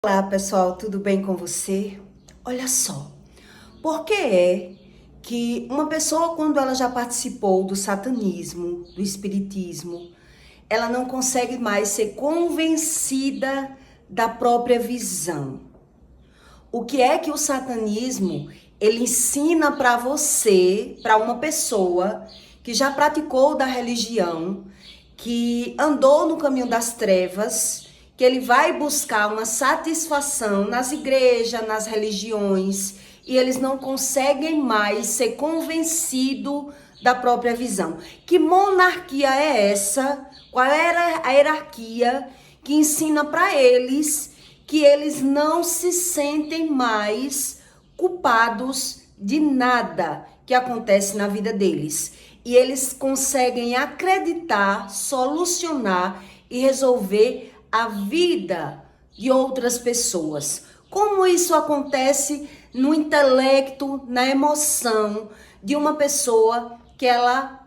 Olá pessoal, tudo bem com você? Olha só, por que é que uma pessoa, quando ela já participou do satanismo, do espiritismo, ela não consegue mais ser convencida da própria visão? O que é que o satanismo ele ensina para você, para uma pessoa que já praticou da religião, que andou no caminho das trevas, que ele vai buscar uma satisfação nas igrejas, nas religiões, e eles não conseguem mais ser convencidos da própria visão. Que monarquia é essa? Qual era a hierarquia que ensina para eles que eles não se sentem mais culpados de nada que acontece na vida deles? E eles conseguem acreditar, solucionar e resolver a vida de outras pessoas. Como isso acontece no intelecto, na emoção de uma pessoa que ela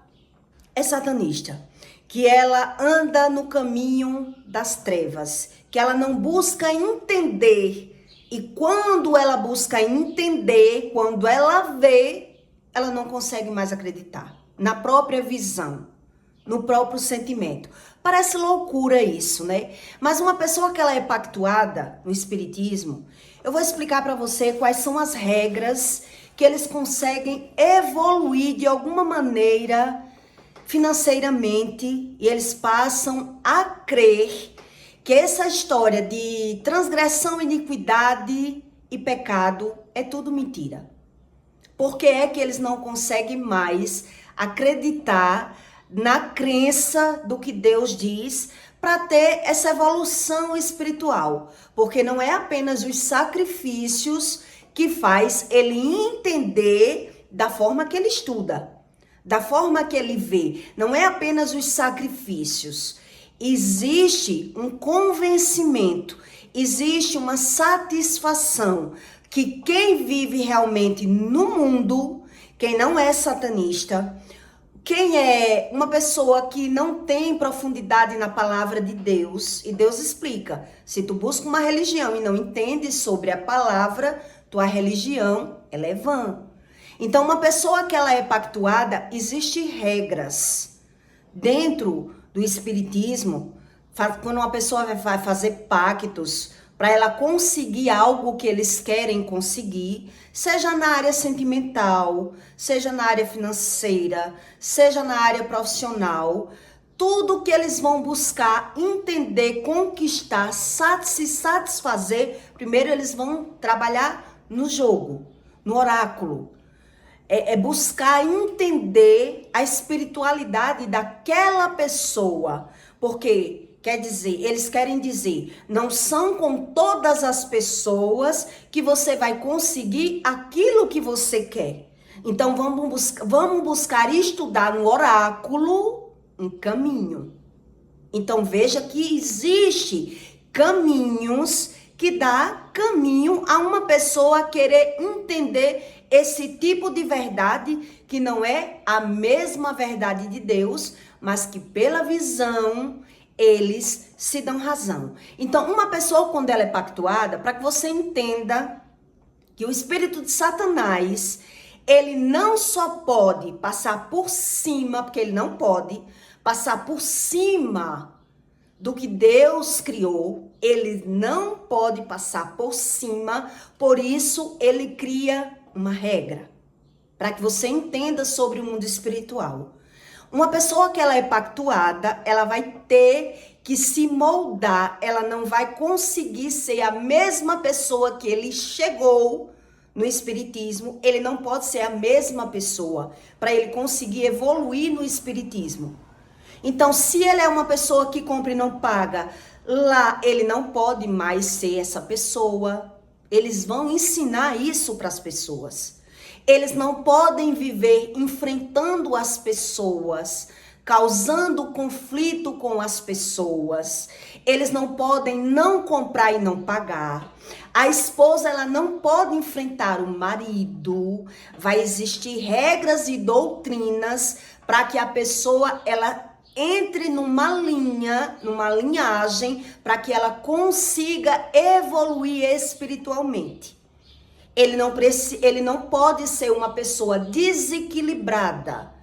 é satanista, que ela anda no caminho das trevas, que ela não busca entender. E quando ela busca entender, quando ela vê, ela não consegue mais acreditar na própria visão, no próprio sentimento. Parece loucura isso, né? Mas uma pessoa que ela é pactuada no espiritismo, eu vou explicar para você quais são as regras que eles conseguem evoluir de alguma maneira financeiramente, e eles passam a crer que essa história de transgressão, iniquidade e pecado é tudo mentira. Por que é que eles não conseguem mais acreditar na crença do que Deus diz para ter essa evolução espiritual? Porque não é apenas os sacrifícios que faz ele entender da forma que ele estuda, da forma que ele vê. Não é apenas os sacrifícios. Existe um convencimento, existe uma satisfação que quem vive realmente no mundo, quem não é satanista, quem é uma pessoa que não tem profundidade na palavra de Deus, e Deus explica, se tu busca uma religião e não entende sobre a palavra, tua religião, ela é vã. Então, uma pessoa que ela é pactuada, existem regras dentro do espiritismo. Quando uma pessoa vai fazer pactos para ela conseguir algo que eles querem conseguir, seja na área sentimental, seja na área financeira, seja na área profissional, tudo que eles vão buscar entender, conquistar, se satisfazer, primeiro eles vão trabalhar no jogo, no oráculo. É buscar entender a espiritualidade daquela pessoa. Porque, quer dizer, eles querem dizer, não são com todas as pessoas que você vai conseguir aquilo que você quer. Então, vamos buscar estudar no oráculo um caminho. Então, veja que existe caminhos que dá caminho a uma pessoa querer entender esse tipo de verdade que não é a mesma verdade de Deus, mas que pela visão eles se dão razão. Então, uma pessoa quando ela é pactuada, para que você entenda que o espírito de Satanás, ele não só pode passar por cima, porque ele não pode passar por cima do que Deus criou, ele não pode passar por cima, por isso ele cria uma regra, para que você entenda sobre o mundo espiritual. Uma pessoa que ela é pactuada, ela vai ter que se moldar, ela não vai conseguir ser a mesma pessoa que ele chegou no espiritismo, ele não pode ser a mesma pessoa para ele conseguir evoluir no espiritismo. Então, se ele é uma pessoa que compra e não paga, lá ele não pode mais ser essa pessoa. Eles vão ensinar isso para as pessoas. Eles não podem viver enfrentando as pessoas, causando conflito com as pessoas. Eles não podem não comprar e não pagar. A esposa, ela não pode enfrentar o marido. Vai existir regras e doutrinas para que a pessoa, ela entre numa linha, numa linhagem, para que ela consiga evoluir espiritualmente. Ele não pode ser uma pessoa desequilibrada.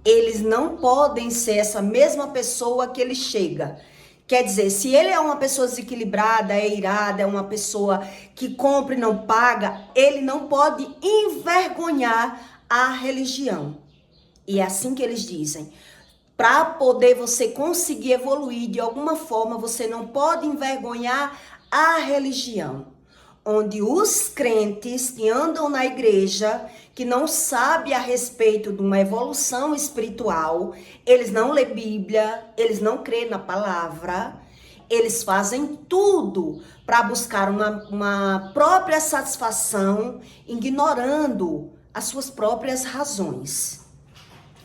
Eles não podem ser essa mesma pessoa que ele chega. Quer dizer, se ele é uma pessoa desequilibrada, é irada, é uma pessoa que compra e não paga, ele não pode envergonhar a religião. E é assim que eles dizem. Para poder você conseguir evoluir de alguma forma, você não pode envergonhar a religião. Onde os crentes que andam na igreja, que não sabem a respeito de uma evolução espiritual, eles não lêem Bíblia, eles não creem na palavra, eles fazem tudo para buscar uma própria satisfação, ignorando as suas próprias razões.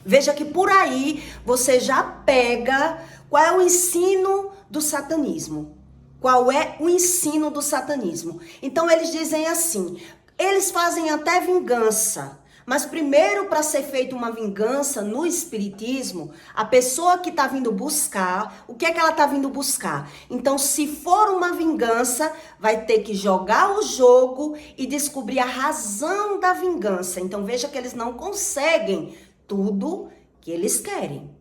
Veja que por aí você já pega qual é o ensino do satanismo. Qual é o ensino do satanismo? Então eles dizem assim, eles fazem até vingança, mas primeiro para ser feita uma vingança no espiritismo, a pessoa que está vindo buscar, o que é que ela está vindo buscar? Então se for uma vingança, vai ter que jogar o jogo e descobrir a razão da vingança. Então veja que eles não conseguem tudo que eles querem.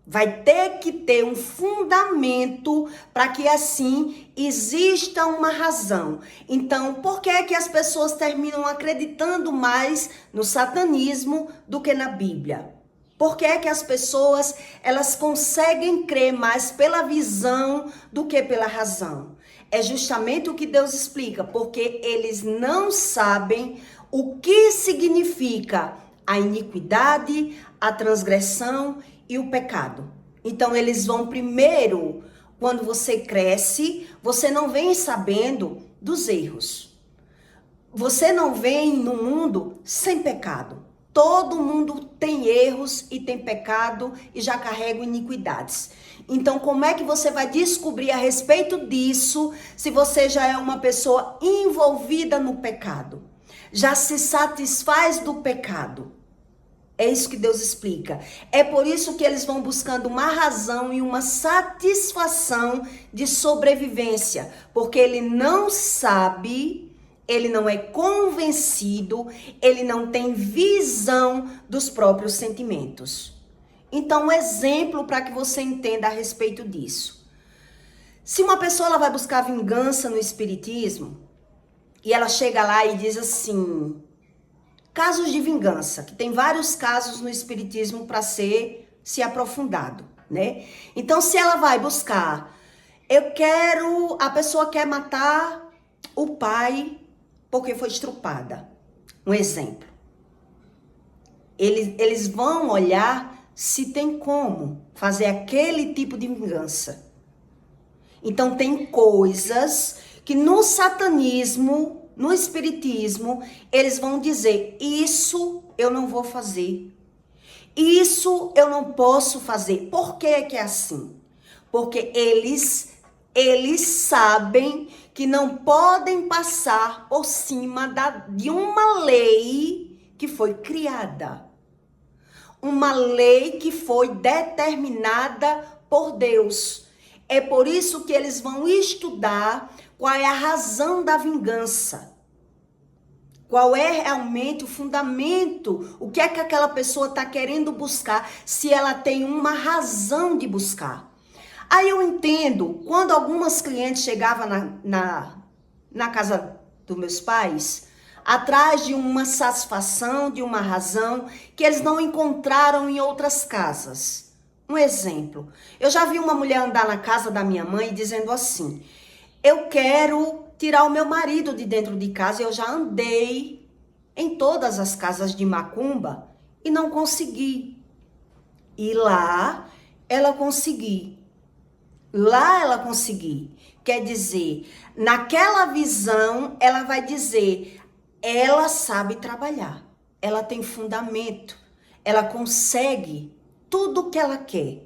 Vai ter que ter um fundamento para que assim exista uma razão. Então, por que é que as pessoas terminam acreditando mais no satanismo do que na Bíblia? Por que é que as pessoas elas conseguem crer mais pela visão do que pela razão? É justamente o que Deus explica, porque eles não sabem o que significa a iniquidade, a transgressão e o pecado. Então eles vão primeiro, quando você cresce, você não vem sabendo dos erros. Você não vem no mundo sem pecado. Todo mundo tem erros e tem pecado e já carrega iniquidades. Então como é que você vai descobrir a respeito disso se você já é uma pessoa envolvida no pecado? Já se satisfaz do pecado? É isso que Deus explica. É por isso que eles vão buscando uma razão e uma satisfação de sobrevivência. Porque ele não sabe, ele não é convencido, ele não tem visão dos próprios sentimentos. Então, um exemplo para que você entenda a respeito disso. Se uma pessoa ela vai buscar vingança no espiritismo, e ela chega lá e diz assim... Casos de vingança, que tem vários casos no espiritismo para se aprofundado, né? Então, se ela vai buscar, a pessoa quer matar o pai porque foi estrupada. Um exemplo. Eles vão olhar se tem como fazer aquele tipo de vingança. Então, tem coisas que no satanismo... No espiritismo, eles vão dizer, isso eu não vou fazer. Isso eu não posso fazer. Por que que é assim? Porque eles sabem que não podem passar por cima de uma lei que foi criada. Uma lei que foi determinada por Deus. É por isso que eles vão estudar qual é a razão da vingança. Qual é realmente o fundamento? O que é que aquela pessoa está querendo buscar? Se ela tem uma razão de buscar. Aí eu entendo, quando algumas clientes chegavam na casa dos meus pais, atrás de uma satisfação, de uma razão, que eles não encontraram em outras casas. Um exemplo, eu já vi uma mulher andar na casa da minha mãe dizendo assim... Eu quero tirar o meu marido de dentro de casa. Eu já andei em todas as casas de macumba e não consegui. E lá ela consegui. Lá ela consegui. Quer dizer, naquela visão ela vai dizer, ela sabe trabalhar. Ela tem fundamento. Ela consegue tudo o que ela quer.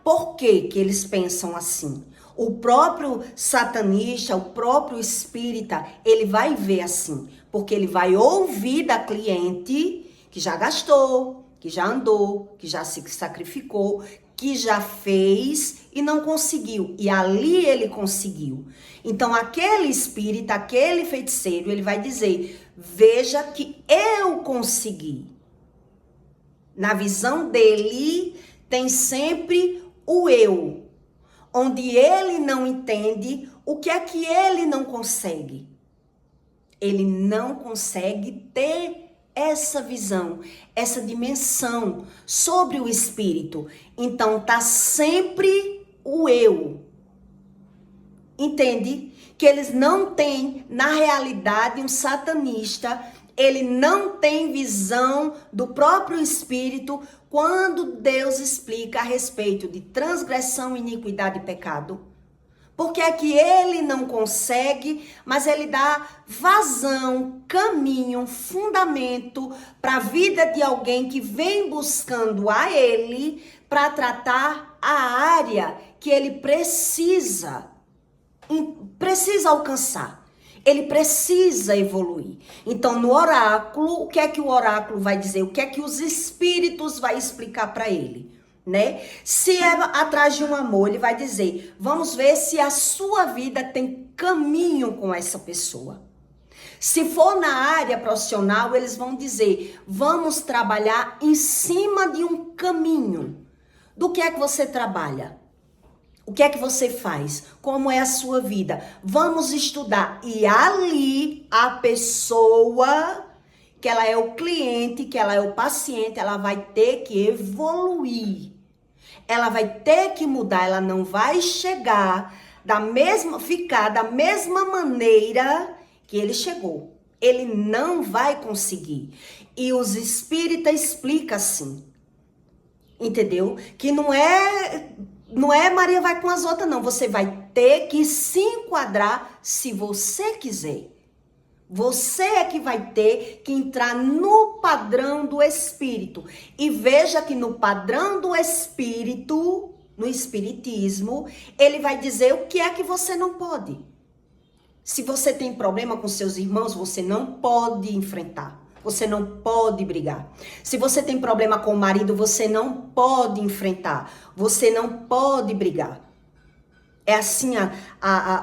Por que que eles pensam assim? O próprio satanista, o próprio espírita, ele vai ver assim. Porque ele vai ouvir da cliente que já gastou, que já andou, que já se sacrificou, que já fez e não conseguiu. E ali ele conseguiu. Então, aquele espírito, aquele feiticeiro, ele vai dizer, veja que eu consegui. Na visão dele, tem sempre o eu, onde ele não entende o que é que ele não consegue. Ele não consegue ter essa visão, essa dimensão sobre o espírito. Então, tá sempre o eu. Entende? Que eles não têm, na realidade, um satanista, ele não tem visão do próprio espírito quando Deus explica a respeito de transgressão, iniquidade e pecado. Porque é que ele não consegue, mas ele dá vazão, caminho, fundamento para a vida de alguém que vem buscando a ele para tratar a área que ele precisa alcançar. Ele precisa evoluir. Então, no oráculo, o que é que o oráculo vai dizer? O que é que os espíritos vai explicar para ele? Né? Se é atrás de um amor, ele vai dizer, vamos ver se a sua vida tem caminho com essa pessoa. Se for na área profissional, eles vão dizer, vamos trabalhar em cima de um caminho. Do que é que você trabalha? O que é que você faz? Como é a sua vida? Vamos estudar. E ali, a pessoa, que ela é o cliente, que ela é o paciente, ela vai ter que evoluir. Ela vai ter que mudar, ela não vai chegar ficar da mesma maneira que ele chegou. Ele não vai conseguir. E os espíritas explicam assim. Entendeu? Que não é Maria vai com as outras, não. Você vai ter que se enquadrar se você quiser. Você é que vai ter que entrar no padrão do espírito. E veja que no padrão do espírito, no espiritismo, ele vai dizer o que é que você não pode. Se você tem problema com seus irmãos, você não pode enfrentar. Você não pode brigar. Se você tem problema com o marido, você não pode enfrentar. Você não pode brigar. É assim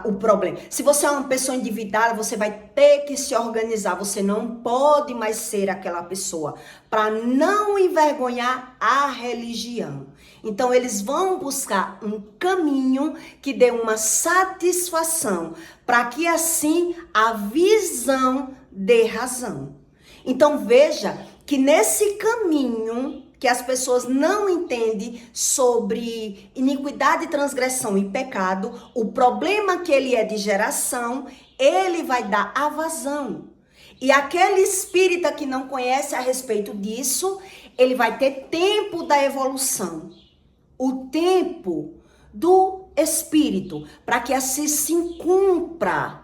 o problema. Se você é uma pessoa endividada, você vai ter que se organizar. Você não pode mais ser aquela pessoa para não envergonhar a religião. Então, eles vão buscar um caminho que dê uma satisfação para que assim a visão dê razão. Então, veja que nesse caminho que as pessoas não entendem sobre iniquidade, transgressão e pecado, o problema que ele é de geração, ele vai dar a vazão. E aquele espírita que não conhece a respeito disso, ele vai ter tempo da evolução. O tempo do espírito, para que assim se cumpra,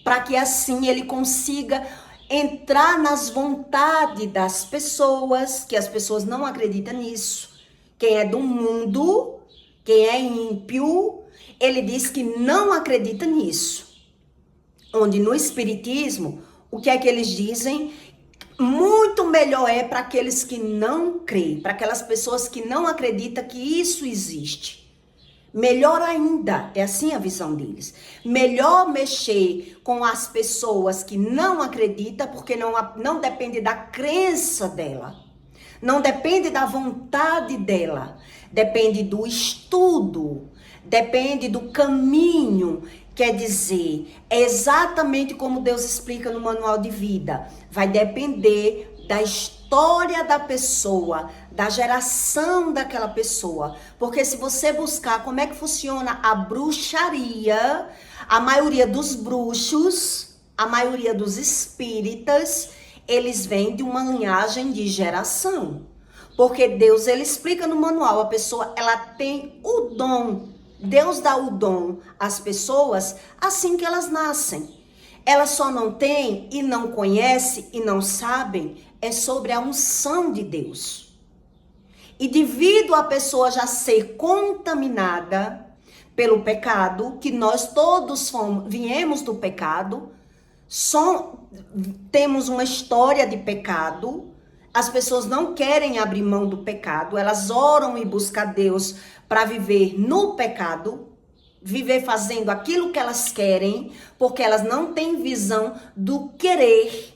para que assim ele consiga entrar nas vontades das pessoas, que as pessoas não acreditam nisso. Quem é do mundo, quem é ímpio, ele diz que não acredita nisso. Onde no espiritismo, o que é que eles dizem? Muito melhor é para aqueles que não creem, para aquelas pessoas que não acreditam que isso existe. Melhor ainda, é assim a visão deles. Melhor mexer com as pessoas que não acreditam, porque não depende da crença dela. Não depende da vontade dela. Depende do estudo. Depende do caminho. Quer dizer, é exatamente como Deus explica no manual de vida. Vai depender da história da pessoa, da geração daquela pessoa. Porque se você buscar como é que funciona a bruxaria, a maioria dos bruxos, a maioria dos espíritas, eles vêm de uma linhagem de geração. Porque Deus, ele explica no manual, a pessoa, ela tem o dom. Deus dá o dom às pessoas assim que elas nascem. Elas só não têm e não conhecem e não sabem é sobre a unção de Deus. E devido a pessoa já ser contaminada pelo pecado, que nós todos viemos do pecado, temos uma história de pecado, as pessoas não querem abrir mão do pecado, elas oram e buscam Deus para viver no pecado, viver fazendo aquilo que elas querem, porque elas não têm visão do querer,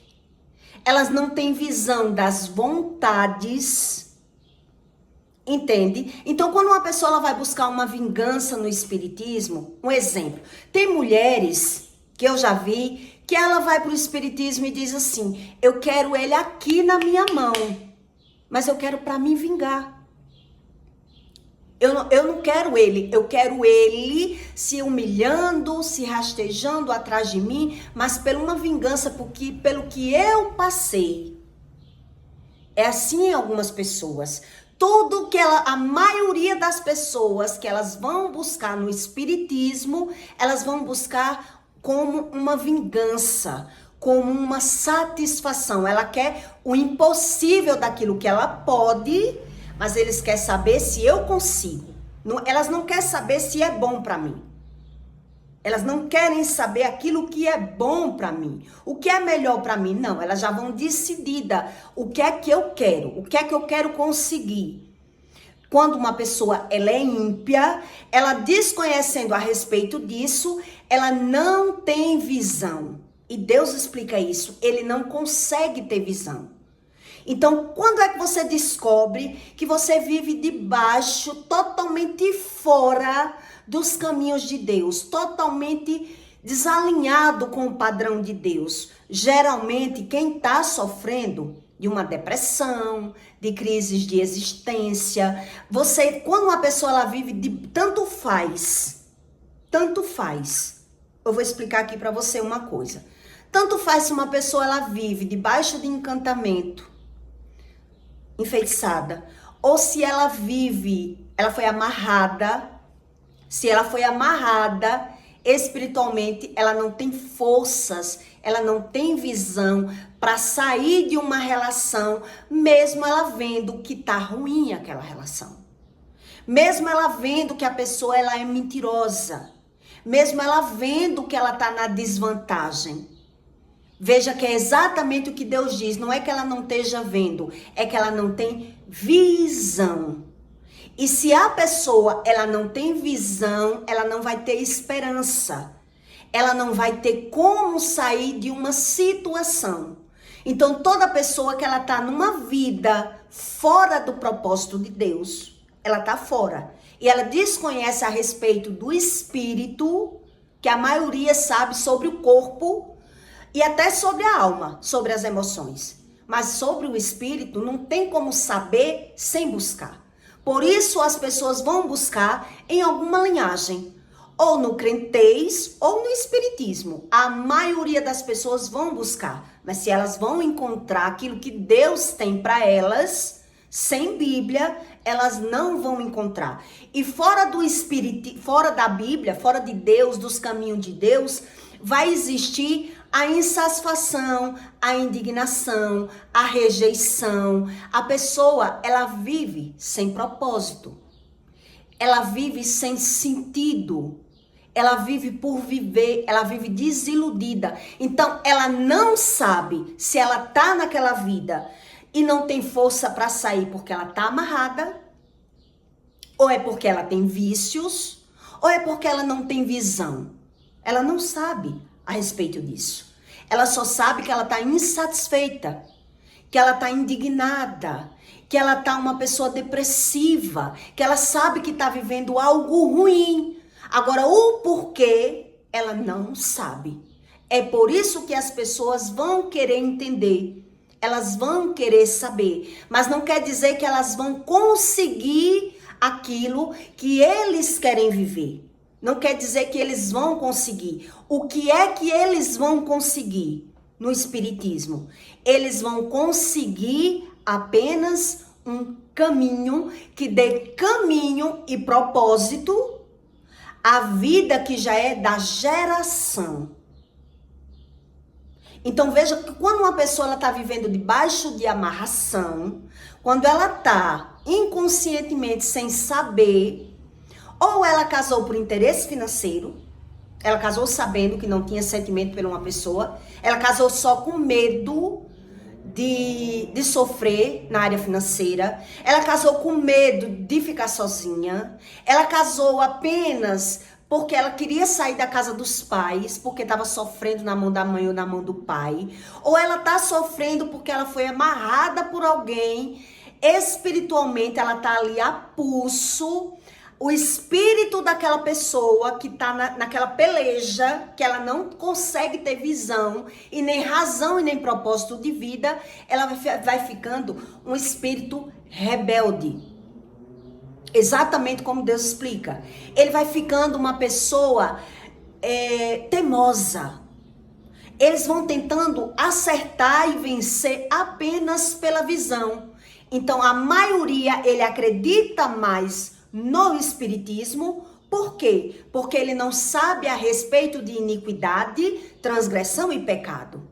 elas não têm visão das vontades, entende? Então, quando uma pessoa ela vai buscar uma vingança no espiritismo, um exemplo, tem mulheres que eu já vi que ela vai para o espiritismo e diz assim, eu quero ele aqui na minha mão, mas eu quero para me vingar. Eu não quero ele, eu quero ele se humilhando, se rastejando atrás de mim, mas por uma vingança, pelo que eu passei. É assim em algumas pessoas. Tudo que a maioria das pessoas que elas vão buscar no espiritismo, elas vão buscar como uma vingança, como uma satisfação. Ela quer o impossível daquilo que ela pode, mas eles querem saber se eu consigo. Elas não querem saber se é bom para mim. Elas não querem saber aquilo que é bom para mim. O que é melhor para mim? Não, elas já vão decidida. O que é que eu quero? O que é que eu quero conseguir? Quando uma pessoa ela é ímpia, ela desconhecendo a respeito disso, ela não tem visão. E Deus explica isso. Ele não consegue ter visão. Então, quando é que você descobre que você vive debaixo, totalmente fora dos caminhos de Deus, totalmente desalinhado com o padrão de Deus? Geralmente, quem está sofrendo de uma depressão, de crises de existência, quando uma pessoa ela vive de tanto faz. Eu vou explicar aqui para você uma coisa. Tanto faz se uma pessoa ela vive debaixo de encantamento, enfeitiçada, ou se ela foi amarrada, se ela foi amarrada espiritualmente, ela não tem forças, ela não tem visão para sair de uma relação, mesmo ela vendo que tá ruim aquela relação. Mesmo ela vendo que a pessoa ela é mentirosa, mesmo ela vendo que ela tá na desvantagem. Veja que é exatamente o que Deus diz, não é que ela não esteja vendo, é que ela não tem visão. E se a pessoa ela não tem visão, ela não vai ter esperança. Ela não vai ter como sair de uma situação. Então toda pessoa que ela está numa vida fora do propósito de Deus, ela está fora. E ela desconhece a respeito do espírito, que a maioria sabe sobre o corpo, e até sobre a alma, sobre as emoções. Mas sobre o espírito não tem como saber sem buscar. Por isso as pessoas vão buscar em alguma linhagem. Ou no crentez ou no espiritismo. A maioria das pessoas vão buscar. Mas se elas vão encontrar aquilo que Deus tem para elas, sem Bíblia, elas não vão encontrar. E fora do espírito, fora da Bíblia, fora de Deus, dos caminhos de Deus, vai existir a insatisfação, a indignação, a rejeição. A pessoa, ela vive sem propósito. Ela vive sem sentido. Ela vive por viver, ela vive desiludida. Então, ela não sabe se ela tá naquela vida e não tem força para sair porque ela tá amarrada, ou é porque ela tem vícios, ou é porque ela não tem visão. Ela não sabe a respeito disso. Ela só sabe que ela está insatisfeita, que ela está indignada, que ela está uma pessoa depressiva, que ela sabe que está vivendo algo ruim. Agora, o porquê, ela não sabe. É por isso que as pessoas vão querer entender, elas vão querer saber, mas não quer dizer que elas vão conseguir aquilo que eles querem viver. Não quer dizer que eles vão conseguir. O que é que eles vão conseguir no espiritismo? Eles vão conseguir apenas um caminho que dê caminho e propósito à vida que já é da geração. Então veja que quando uma pessoa está vivendo debaixo de amarração, quando ela está inconscientemente sem saber, ou ela casou por interesse financeiro, ela casou sabendo que não tinha sentimento por uma pessoa, ela casou só com medo de sofrer na área financeira, ela casou com medo de ficar sozinha, ela casou apenas porque ela queria sair da casa dos pais, porque estava sofrendo na mão da mãe ou na mão do pai, ou ela está sofrendo porque ela foi amarrada por alguém, espiritualmente ela está ali a pulso, o espírito daquela pessoa que está naquela peleja, que ela não consegue ter visão, e nem razão e nem propósito de vida, ela vai ficando um espírito rebelde. Exatamente como Deus explica. Ele vai ficando uma pessoa teimosa. Eles vão tentando acertar e vencer apenas pela visão. Então, a maioria, ele acredita mais no espiritismo. Por quê? Porque ele não sabe a respeito de iniquidade, transgressão e pecado.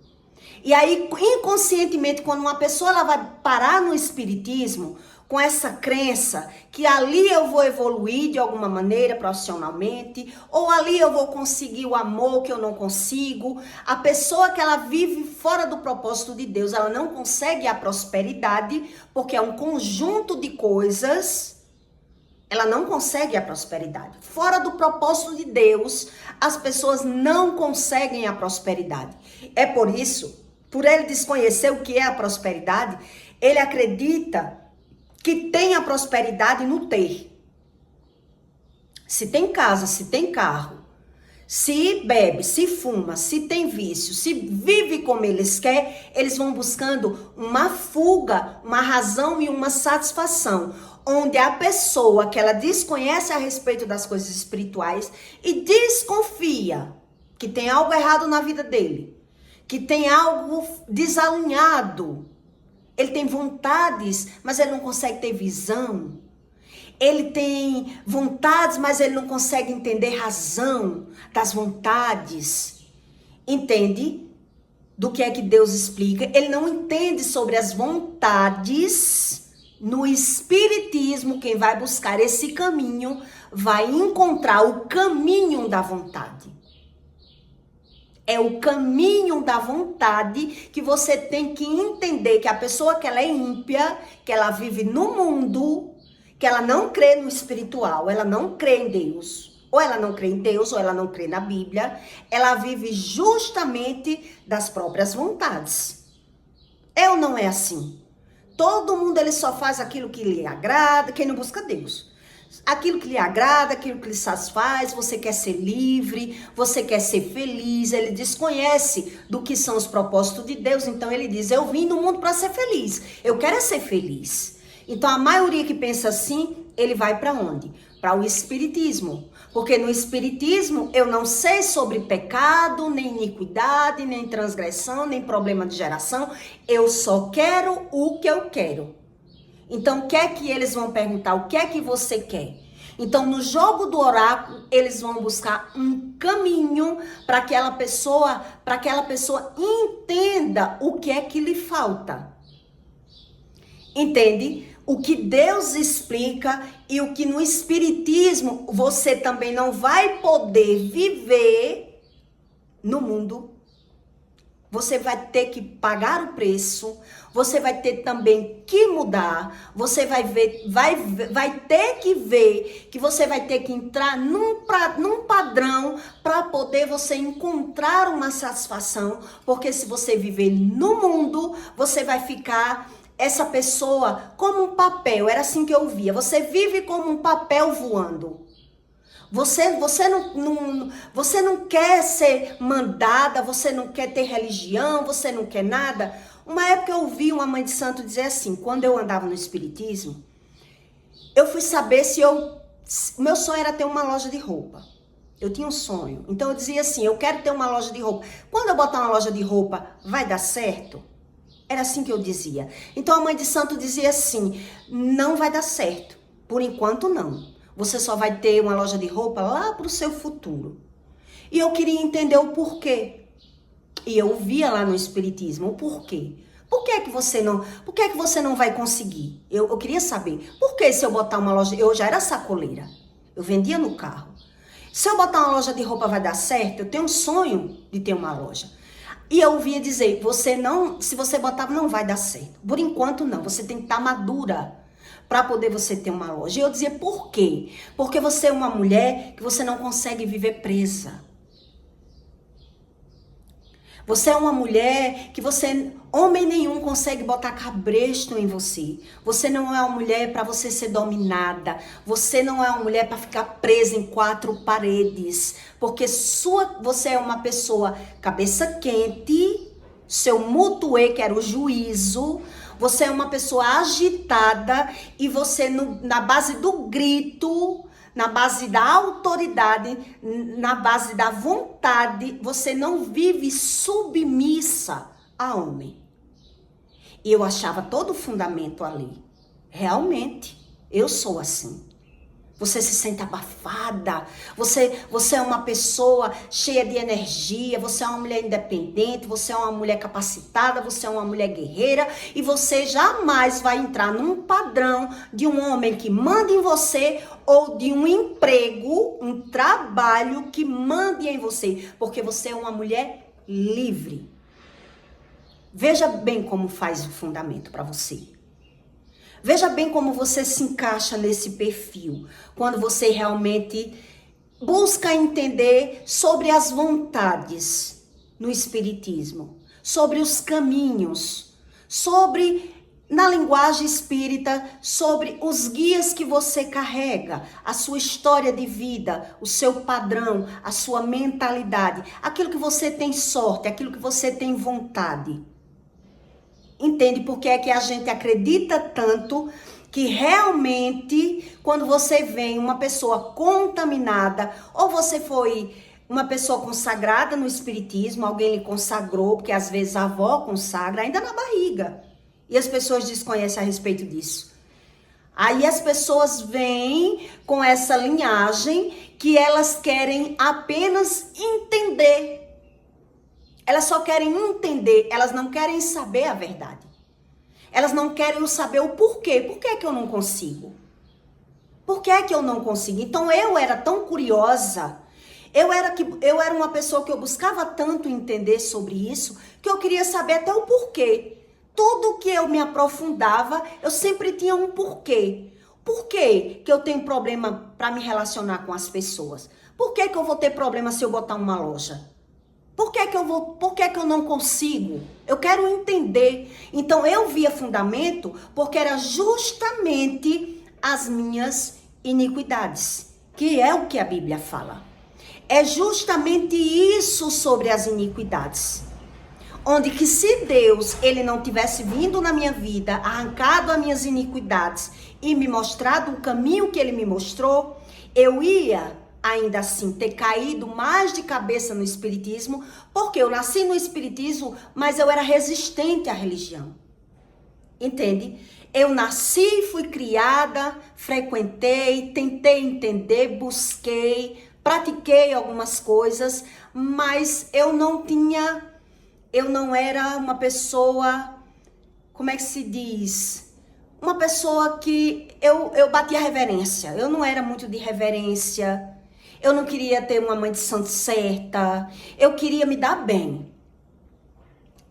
E aí, inconscientemente, quando uma pessoa ela vai parar no espiritismo, com essa crença que ali eu vou evoluir de alguma maneira profissionalmente, ou ali eu vou conseguir o amor que eu não consigo, a pessoa que ela vive fora do propósito de Deus, ela não consegue a prosperidade, porque é um conjunto de coisas, ela não consegue a prosperidade. Fora do propósito de Deus, as pessoas não conseguem a prosperidade. É por isso, por ele desconhecer o que é a prosperidade, ele acredita que tem a prosperidade no ter. Se tem casa, se tem carro, se bebe, se fuma, se tem vício, se vive como eles querem, eles vão buscando uma fuga, uma razão e uma satisfação, onde a pessoa que ela desconhece a respeito das coisas espirituais e desconfia que tem algo errado na vida dele, que tem algo desalinhado, ele tem vontades, mas ele não consegue ter visão. Ele tem vontades, mas ele não consegue entender razão das vontades. Entende? Do que é que Deus explica. Ele não entende sobre as vontades. No espiritismo, quem vai buscar esse caminho, vai encontrar o caminho da vontade. É o caminho da vontade que você tem que entender que a pessoa que ela é ímpia, que ela vive no mundo, que ela não crê no espiritual, ela não crê em Deus, ou ela não crê em Deus, ou ela não crê na Bíblia, ela vive justamente das próprias vontades. É ou não é assim? Todo mundo ele só faz aquilo que lhe agrada, quem não busca Deus. Aquilo que lhe agrada, aquilo que lhe satisfaz, você quer ser livre, você quer ser feliz, ele desconhece do que são os propósitos de Deus, então ele diz, eu vim no mundo para ser feliz, eu quero ser feliz. Então a maioria que pensa assim, ele vai para onde? Para o espiritismo, porque no espiritismo eu não sei sobre pecado, nem iniquidade, nem transgressão, nem problema de geração, eu só quero o que eu quero. Então, o que é que eles vão perguntar? O que é que você quer? Então, no jogo do oráculo, eles vão buscar um caminho para aquela pessoa entenda o que é que lhe falta. Entende? O que Deus explica e o que no espiritismo você também não vai poder viver no mundo. Você vai ter que pagar o preço, você vai ter também que mudar, você vai ter que ver que você vai ter que entrar num padrão para poder você encontrar uma satisfação, porque se você viver no mundo, você vai ficar essa pessoa como um papel, era assim que eu via, você vive como um papel voando. Você não quer ser mandada, você não quer ter religião, você não quer nada. Uma época eu ouvi uma mãe de santo dizer assim, quando eu andava no espiritismo, eu fui saber meu sonho era ter uma loja de roupa. Eu tinha um sonho. Então eu dizia assim, eu quero ter uma loja de roupa. Quando eu botar uma loja de roupa, vai dar certo? Era assim que eu dizia. Então a mãe de santo dizia assim, não vai dar certo. Por enquanto não. Você só vai ter uma loja de roupa lá para o seu futuro. E eu queria entender o porquê. E eu via lá no espiritismo o porquê. Por que você não vai conseguir? Eu queria saber. Por que se eu botar uma loja... Eu já era sacoleira. Eu vendia no carro. Se eu botar uma loja de roupa vai dar certo? Eu tenho um sonho de ter uma loja. E eu ouvia dizer, você não, se você botar, não vai dar certo. Por enquanto não, você tem que estar madura para poder você ter uma loja. E eu dizia, por quê? Porque você é uma mulher que você não consegue viver presa. Você é uma mulher que homem nenhum consegue botar cabresto em você. Você não é uma mulher para você ser dominada. Você não é uma mulher para ficar presa em quatro paredes. Porque você é uma pessoa cabeça quente, seu mutuê, que era o juízo. Você é uma pessoa agitada e você, na base do grito, na base da autoridade, na base da vontade, você não vive submissa a homem. E eu achava todo o fundamento ali. Realmente, eu sou assim. Você se sente abafada, você é uma pessoa cheia de energia, você é uma mulher independente, você é uma mulher capacitada, você é uma mulher guerreira e você jamais vai entrar num padrão de um homem que manda em você ou de um emprego, um trabalho que mande em você, porque você é uma mulher livre. Veja bem como faz o fundamento para você. Veja bem como você se encaixa nesse perfil, quando você realmente busca entender sobre as vontades no espiritismo, sobre os caminhos, na linguagem espírita, sobre os guias que você carrega, a sua história de vida, o seu padrão, a sua mentalidade, aquilo que você tem sorte, aquilo que você tem vontade. Entende por que é que a gente acredita tanto que realmente quando você vê uma pessoa contaminada ou você foi uma pessoa consagrada no espiritismo, alguém lhe consagrou, porque às vezes a avó consagra ainda na barriga e as pessoas desconhecem a respeito disso. Aí as pessoas vêm com essa linhagem que elas querem apenas entender. Elas só querem entender, elas não querem saber a verdade. Elas não querem saber o porquê. Por que que eu não consigo? Por que que eu não consigo? Então eu era tão curiosa, eu era uma pessoa que eu buscava tanto entender sobre isso, que eu queria saber até o porquê. Tudo que eu me aprofundava, eu sempre tinha um porquê. Por que que eu tenho problema para me relacionar com as pessoas? Por que que eu vou ter problema se eu botar uma loja? Por que eu não consigo? Eu quero entender. Então eu via fundamento porque era justamente as minhas iniquidades, que é o que a Bíblia fala. É justamente isso sobre as iniquidades. Onde que se Deus, ele não tivesse vindo na minha vida, arrancado as minhas iniquidades e me mostrado o caminho que ele me mostrou, eu ia ainda assim ter caído mais de cabeça no espiritismo, porque eu nasci no espiritismo, mas eu era resistente à religião. Entende? Eu nasci, fui criada, frequentei, tentei entender, busquei, pratiquei algumas coisas, mas eu não era uma pessoa, como é que se diz? Uma pessoa que eu batia reverência. Eu não era muito de reverência. Eu não queria ter uma mãe de santo certa. Eu queria me dar bem.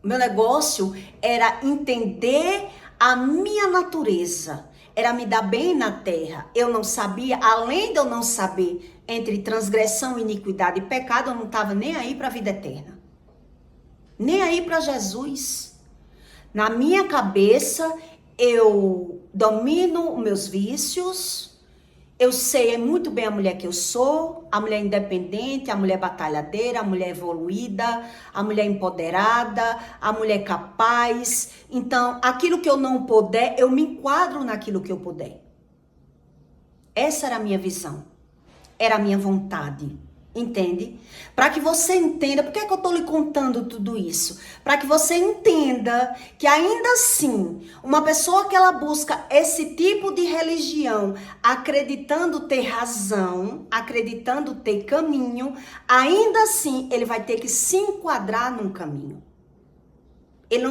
Meu negócio era entender a minha natureza. Era me dar bem na terra. Eu não sabia, além de eu não saber entre transgressão, iniquidade e pecado, eu não estava nem aí para a vida eterna. Nem aí para Jesus. Na minha cabeça, eu domino os meus vícios. Eu sei muito bem a mulher que eu sou, a mulher independente, a mulher batalhadeira, a mulher evoluída, a mulher empoderada, a mulher capaz. Então, aquilo que eu não puder, eu me enquadro naquilo que eu puder. Essa era a minha visão, era a minha vontade, entende? Para que você entenda, por que é que eu estou lhe contando tudo isso? Para que você entenda que ainda assim, uma pessoa que ela busca esse tipo de religião, acreditando ter razão, acreditando ter caminho, ainda assim ele vai ter que se enquadrar num caminho. Ele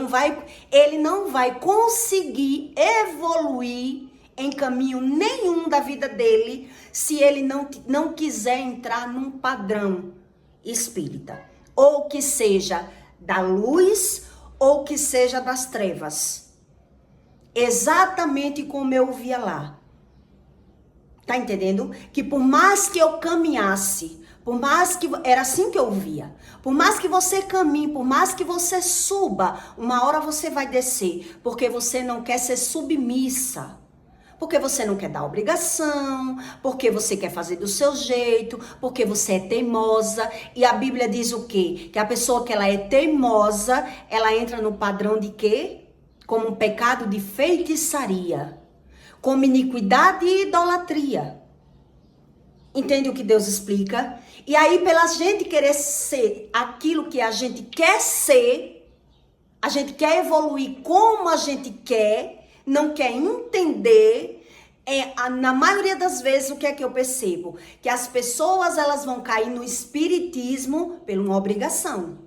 não vai conseguir evoluir em caminho nenhum da vida dele se ele não quiser entrar num padrão espírita. Ou que seja da luz ou que seja das trevas. Exatamente como eu via lá. Tá entendendo? Que por mais que eu caminhasse, por mais que... Era assim que eu via. Por mais que você caminhe, por mais que você suba, uma hora você vai descer. Porque você não quer ser submissa. Porque você não quer dar obrigação. Porque você quer fazer do seu jeito. Porque você é teimosa. E a Bíblia diz o quê? Que a pessoa que ela é teimosa, ela entra no padrão de quê? Como um pecado de feitiçaria. Como iniquidade e idolatria. Entende o que Deus explica? E aí, pela gente querer ser aquilo que a gente quer ser, a gente quer evoluir como a gente quer, não quer entender. Na maioria das vezes, o que é que eu percebo? Que as pessoas, elas vão cair no espiritismo por uma obrigação.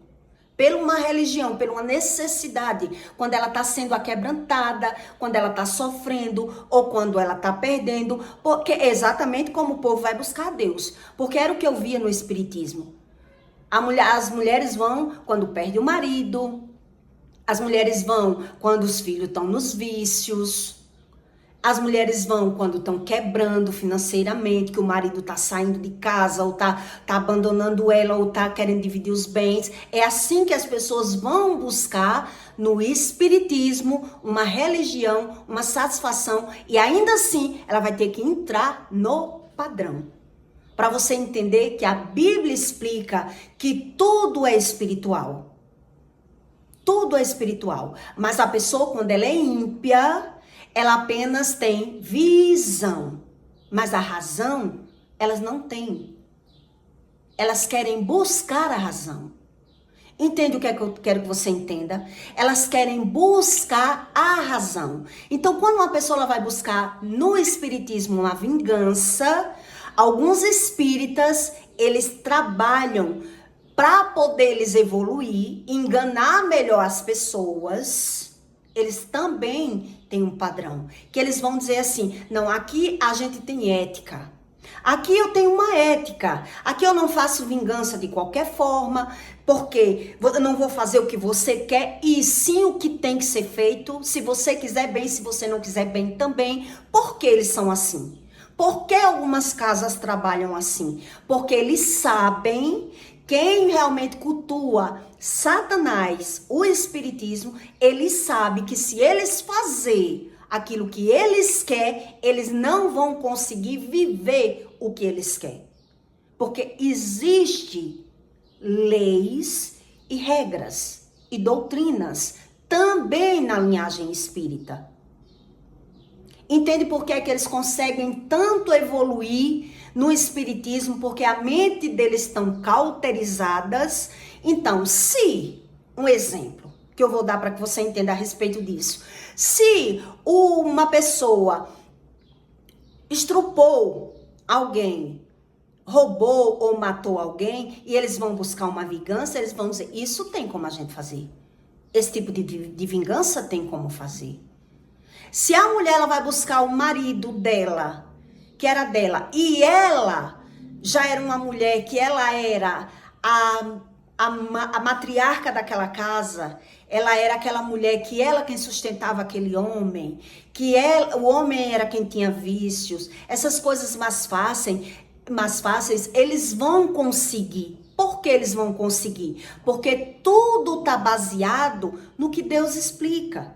Por uma religião, por uma necessidade, quando ela está sendo aquebrantada, quando ela está sofrendo ou quando ela está perdendo, porque é exatamente como o povo vai buscar a Deus. Porque era o que eu via no espiritismo. As mulheres vão quando perde o marido, as mulheres vão quando os filhos estão nos vícios, as mulheres vão quando estão quebrando financeiramente, que o marido tá saindo de casa, ou tá abandonando ela, ou tá querendo dividir os bens. É assim que as pessoas vão buscar no espiritismo uma religião, uma satisfação, e ainda assim ela vai ter que entrar no padrão. Para você entender que a Bíblia explica que tudo é espiritual. Tudo é espiritual. Mas a pessoa, quando ela é ímpia, ela apenas tem visão, mas a razão, elas não têm. Elas querem buscar a razão. Entende o que é que eu quero que você entenda? Elas querem buscar a razão. Então, quando uma pessoa ela vai buscar no espiritismo uma vingança, alguns espíritas, eles trabalham para poder eles evoluir, enganar melhor as pessoas. Eles também têm um padrão, que eles vão dizer assim, não, aqui a gente tem ética, aqui eu tenho uma ética, aqui eu não faço vingança de qualquer forma, porque eu não vou fazer o que você quer, e sim o que tem que ser feito, se você quiser bem, se você não quiser bem também. Por que eles são assim? Por que algumas casas trabalham assim? Porque eles sabem. Quem realmente cultua Satanás, o espiritismo, eles sabem que se eles fazerem aquilo que eles querem, eles não vão conseguir viver o que eles querem. Porque existe leis e regras e doutrinas também na linhagem espírita. Entende por que é que eles conseguem tanto evoluir no espiritismo? Porque a mente deles estão cauterizadas. Então, se, um exemplo que eu vou dar para que você entenda a respeito disso. Se uma pessoa estrupou alguém, roubou ou matou alguém, e eles vão buscar uma vingança, eles vão dizer, isso tem como a gente fazer. Esse tipo de vingança tem como fazer. Se a mulher ela vai buscar o marido dela, que era dela, e ela já era uma mulher que ela era a matriarca daquela casa, ela era aquela mulher que ela quem sustentava aquele homem, que o homem era quem tinha vícios, essas coisas mais fáceis, eles vão conseguir. Por que eles vão conseguir? Porque tudo está baseado no que Deus explica.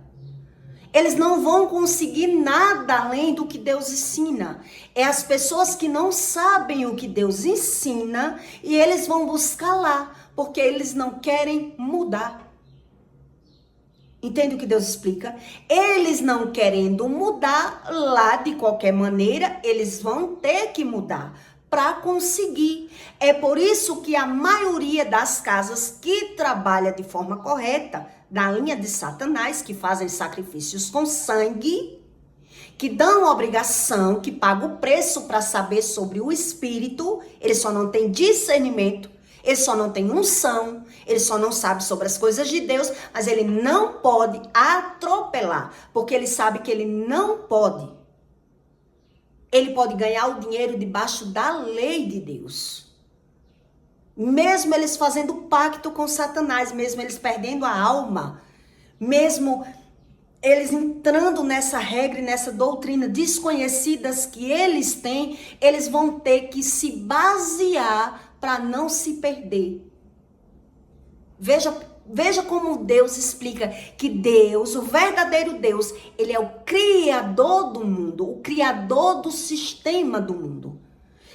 Eles não vão conseguir nada além do que Deus ensina. É as pessoas que não sabem o que Deus ensina e eles vão buscar lá, porque eles não querem mudar. Entende o que Deus explica? Eles não querendo mudar lá de qualquer maneira, eles vão ter que mudar para conseguir. É por isso que a maioria das casas que trabalha de forma correta, na linha de Satanás, que fazem sacrifícios com sangue, que dão obrigação, que pagam o preço para saber sobre o espírito, eles só não têm discernimento, eles só não têm unção, ele só não sabe sobre as coisas de Deus, mas ele não pode atropelar, porque ele sabe que ele não pode. Ele pode ganhar o dinheiro debaixo da lei de Deus. Mesmo eles fazendo pacto com Satanás, mesmo eles perdendo a alma, mesmo eles entrando nessa regra e nessa doutrina desconhecidas que eles têm, eles vão ter que se basear para não se perder. Veja como Deus explica que Deus, o verdadeiro Deus, ele é o criador do mundo, o criador do sistema do mundo.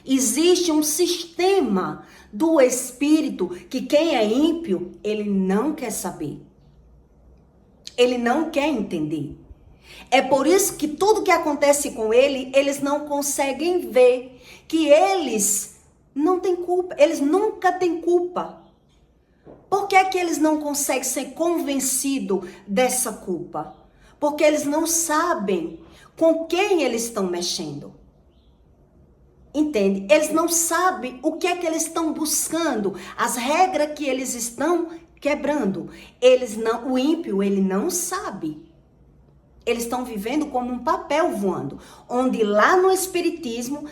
Existe um sistema do espírito que quem é ímpio, ele não quer saber. Ele não quer entender. É por isso que tudo que acontece com ele, eles não conseguem ver que eles não têm culpa, eles nunca têm culpa. Por que é que eles não conseguem ser convencidos dessa culpa? Porque eles não sabem com quem eles estão mexendo. Entende? Eles não sabem o que é que eles estão buscando, as regras que eles estão quebrando. O ímpio, ele não sabe. Eles estão vivendo como um papel voando, onde lá no espiritismo,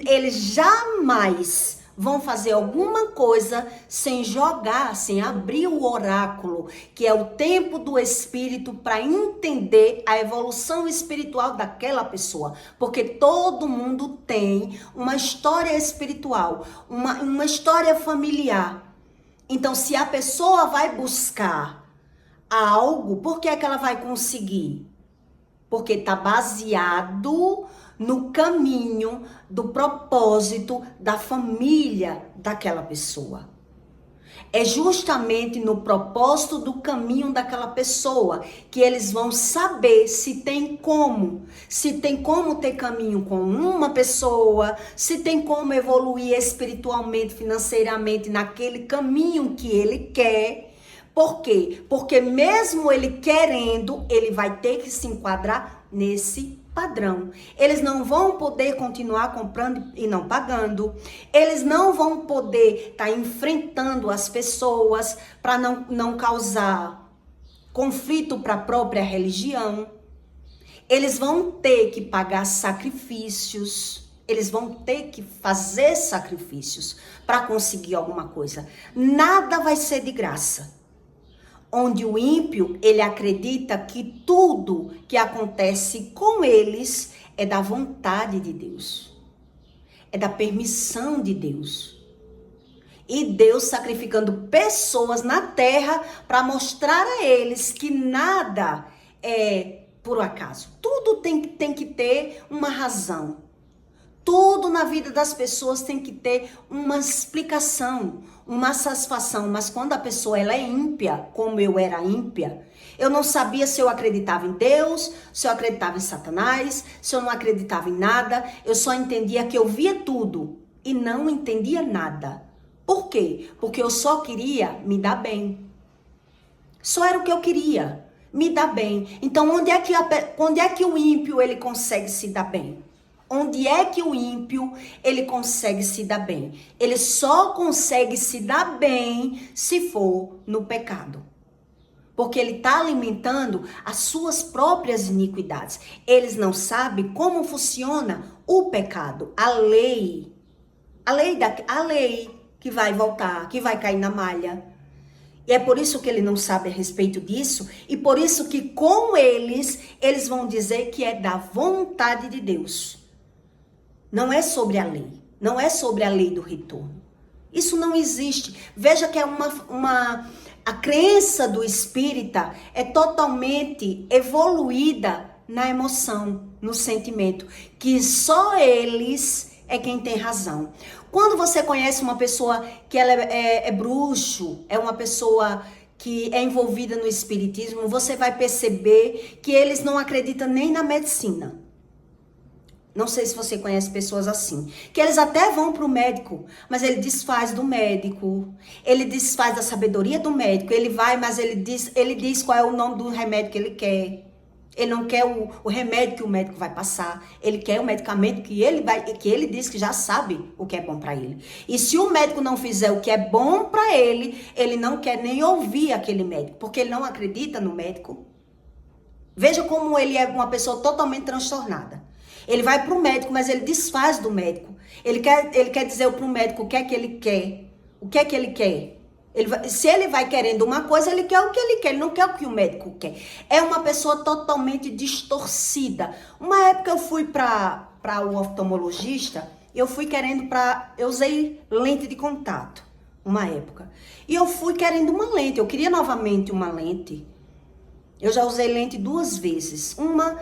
eles jamais vão fazer alguma coisa sem jogar, sem abrir o oráculo, que é o tempo do espírito, para entender a evolução espiritual daquela pessoa. Porque todo mundo tem uma história espiritual, uma história familiar. Então, se a pessoa vai buscar algo, por que é que ela vai conseguir? Porque está baseado no caminho do propósito da família daquela pessoa. É justamente no propósito do caminho daquela pessoa que eles vão saber se tem como ter caminho com uma pessoa, se tem como evoluir espiritualmente, financeiramente naquele caminho que ele quer. Por quê? Porque mesmo ele querendo, ele vai ter que se enquadrar nesse padrão. Eles não vão poder continuar comprando e não pagando. Eles não vão poder estar enfrentando as pessoas para não causar conflito para a própria religião. Eles vão ter que pagar sacrifícios. Eles vão ter que fazer sacrifícios para conseguir alguma coisa. Nada vai ser de graça. Onde o ímpio, ele acredita que tudo que acontece com eles é da vontade de Deus. É da permissão de Deus. E Deus sacrificando pessoas na terra para mostrar a eles que nada é por acaso. Tudo tem que ter uma razão. Tudo na vida das pessoas tem que ter uma explicação, uma satisfação. Mas quando a pessoa ela é ímpia, como eu era ímpia, eu não sabia se eu acreditava em Deus, se eu acreditava em Satanás, se eu não acreditava em nada. Eu só entendia que eu via tudo e não entendia nada. Por quê? Porque eu só queria me dar bem. Só era o que eu queria, me dar bem. Então, onde é que o ímpio ele consegue se dar bem? Onde é que o ímpio, ele consegue se dar bem? Ele só consegue se dar bem se for no pecado. Porque ele está alimentando as suas próprias iniquidades. Eles não sabem como funciona o pecado, a lei que vai voltar, que vai cair na malha. E é por isso que ele não sabe a respeito disso. E por isso que com eles vão dizer que é da vontade de Deus. Não é sobre a lei. Não é sobre a lei do retorno. Isso não existe. Veja que é a crença do espírita é totalmente evoluída na emoção, no sentimento. Que só eles é quem tem razão. Quando você conhece uma pessoa que ela é bruxo, é uma pessoa que é envolvida no espiritismo, você vai perceber que eles não acreditam nem na medicina. Não sei se você conhece pessoas assim. Que eles até vão para o médico, mas ele desfaz do médico. Ele desfaz da sabedoria do médico. Ele vai, mas ele diz qual é o nome do remédio que ele quer. Ele não quer o remédio que o médico vai passar. Ele quer o medicamento que ele diz que já sabe o que é bom para ele. E se o médico não fizer o que é bom para ele, ele não quer nem ouvir aquele médico, porque ele não acredita no médico. Veja como ele é uma pessoa totalmente transtornada. Ele vai para o médico, mas ele desfaz do médico. Ele quer dizer para o médico o que é que ele quer, O que é que ele quer? Se ele vai querendo uma coisa, ele quer o que ele quer, ele não quer o que o médico quer. É uma pessoa totalmente distorcida. Uma época eu fui para o oftalmologista, eu fui querendo eu usei lente de contato, uma época. E eu fui querendo uma lente, eu queria novamente uma lente. Eu já usei lente 2 vezes. Uma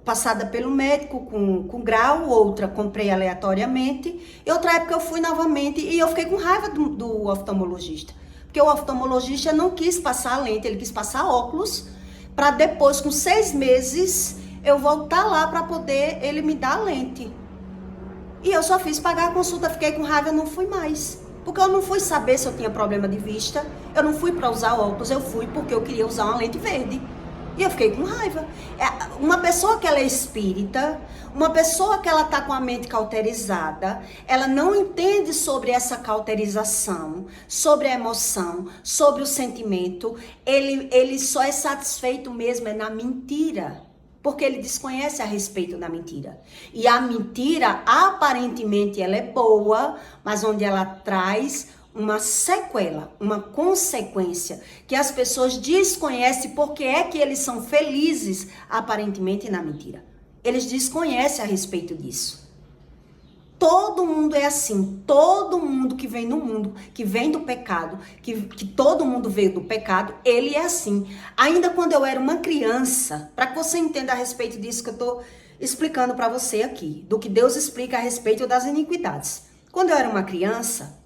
passada pelo médico com grau, outra comprei aleatoriamente. E outra época eu fui novamente e eu fiquei com raiva do oftalmologista. Porque o oftalmologista não quis passar a lente, ele quis passar óculos, para depois, com 6 meses, eu voltar lá para poder ele me dar a lente. E eu só fiz pagar a consulta, fiquei com raiva, não fui mais. Porque eu não fui saber se eu tinha problema de vista, eu não fui para usar óculos, eu fui porque eu queria usar uma lente verde. E eu fiquei com raiva. Uma pessoa que ela é espírita, uma pessoa que ela tá com a mente cauterizada, ela não entende sobre essa cauterização, sobre a emoção, sobre o sentimento. Ele só é satisfeito mesmo na mentira. Porque ele desconhece a respeito da mentira. E a mentira, aparentemente, ela é boa, mas onde ela traz uma sequela, uma consequência, que as pessoas desconhecem porque é que eles são felizes, aparentemente, na mentira. Eles desconhecem a respeito disso. Todo mundo é assim, todo mundo que vem no mundo, que vem do pecado, que todo mundo veio do pecado, ele é assim. Ainda quando eu era uma criança, para que você entenda a respeito disso que eu estou explicando para você aqui, do que Deus explica a respeito das iniquidades. Quando eu era uma criança,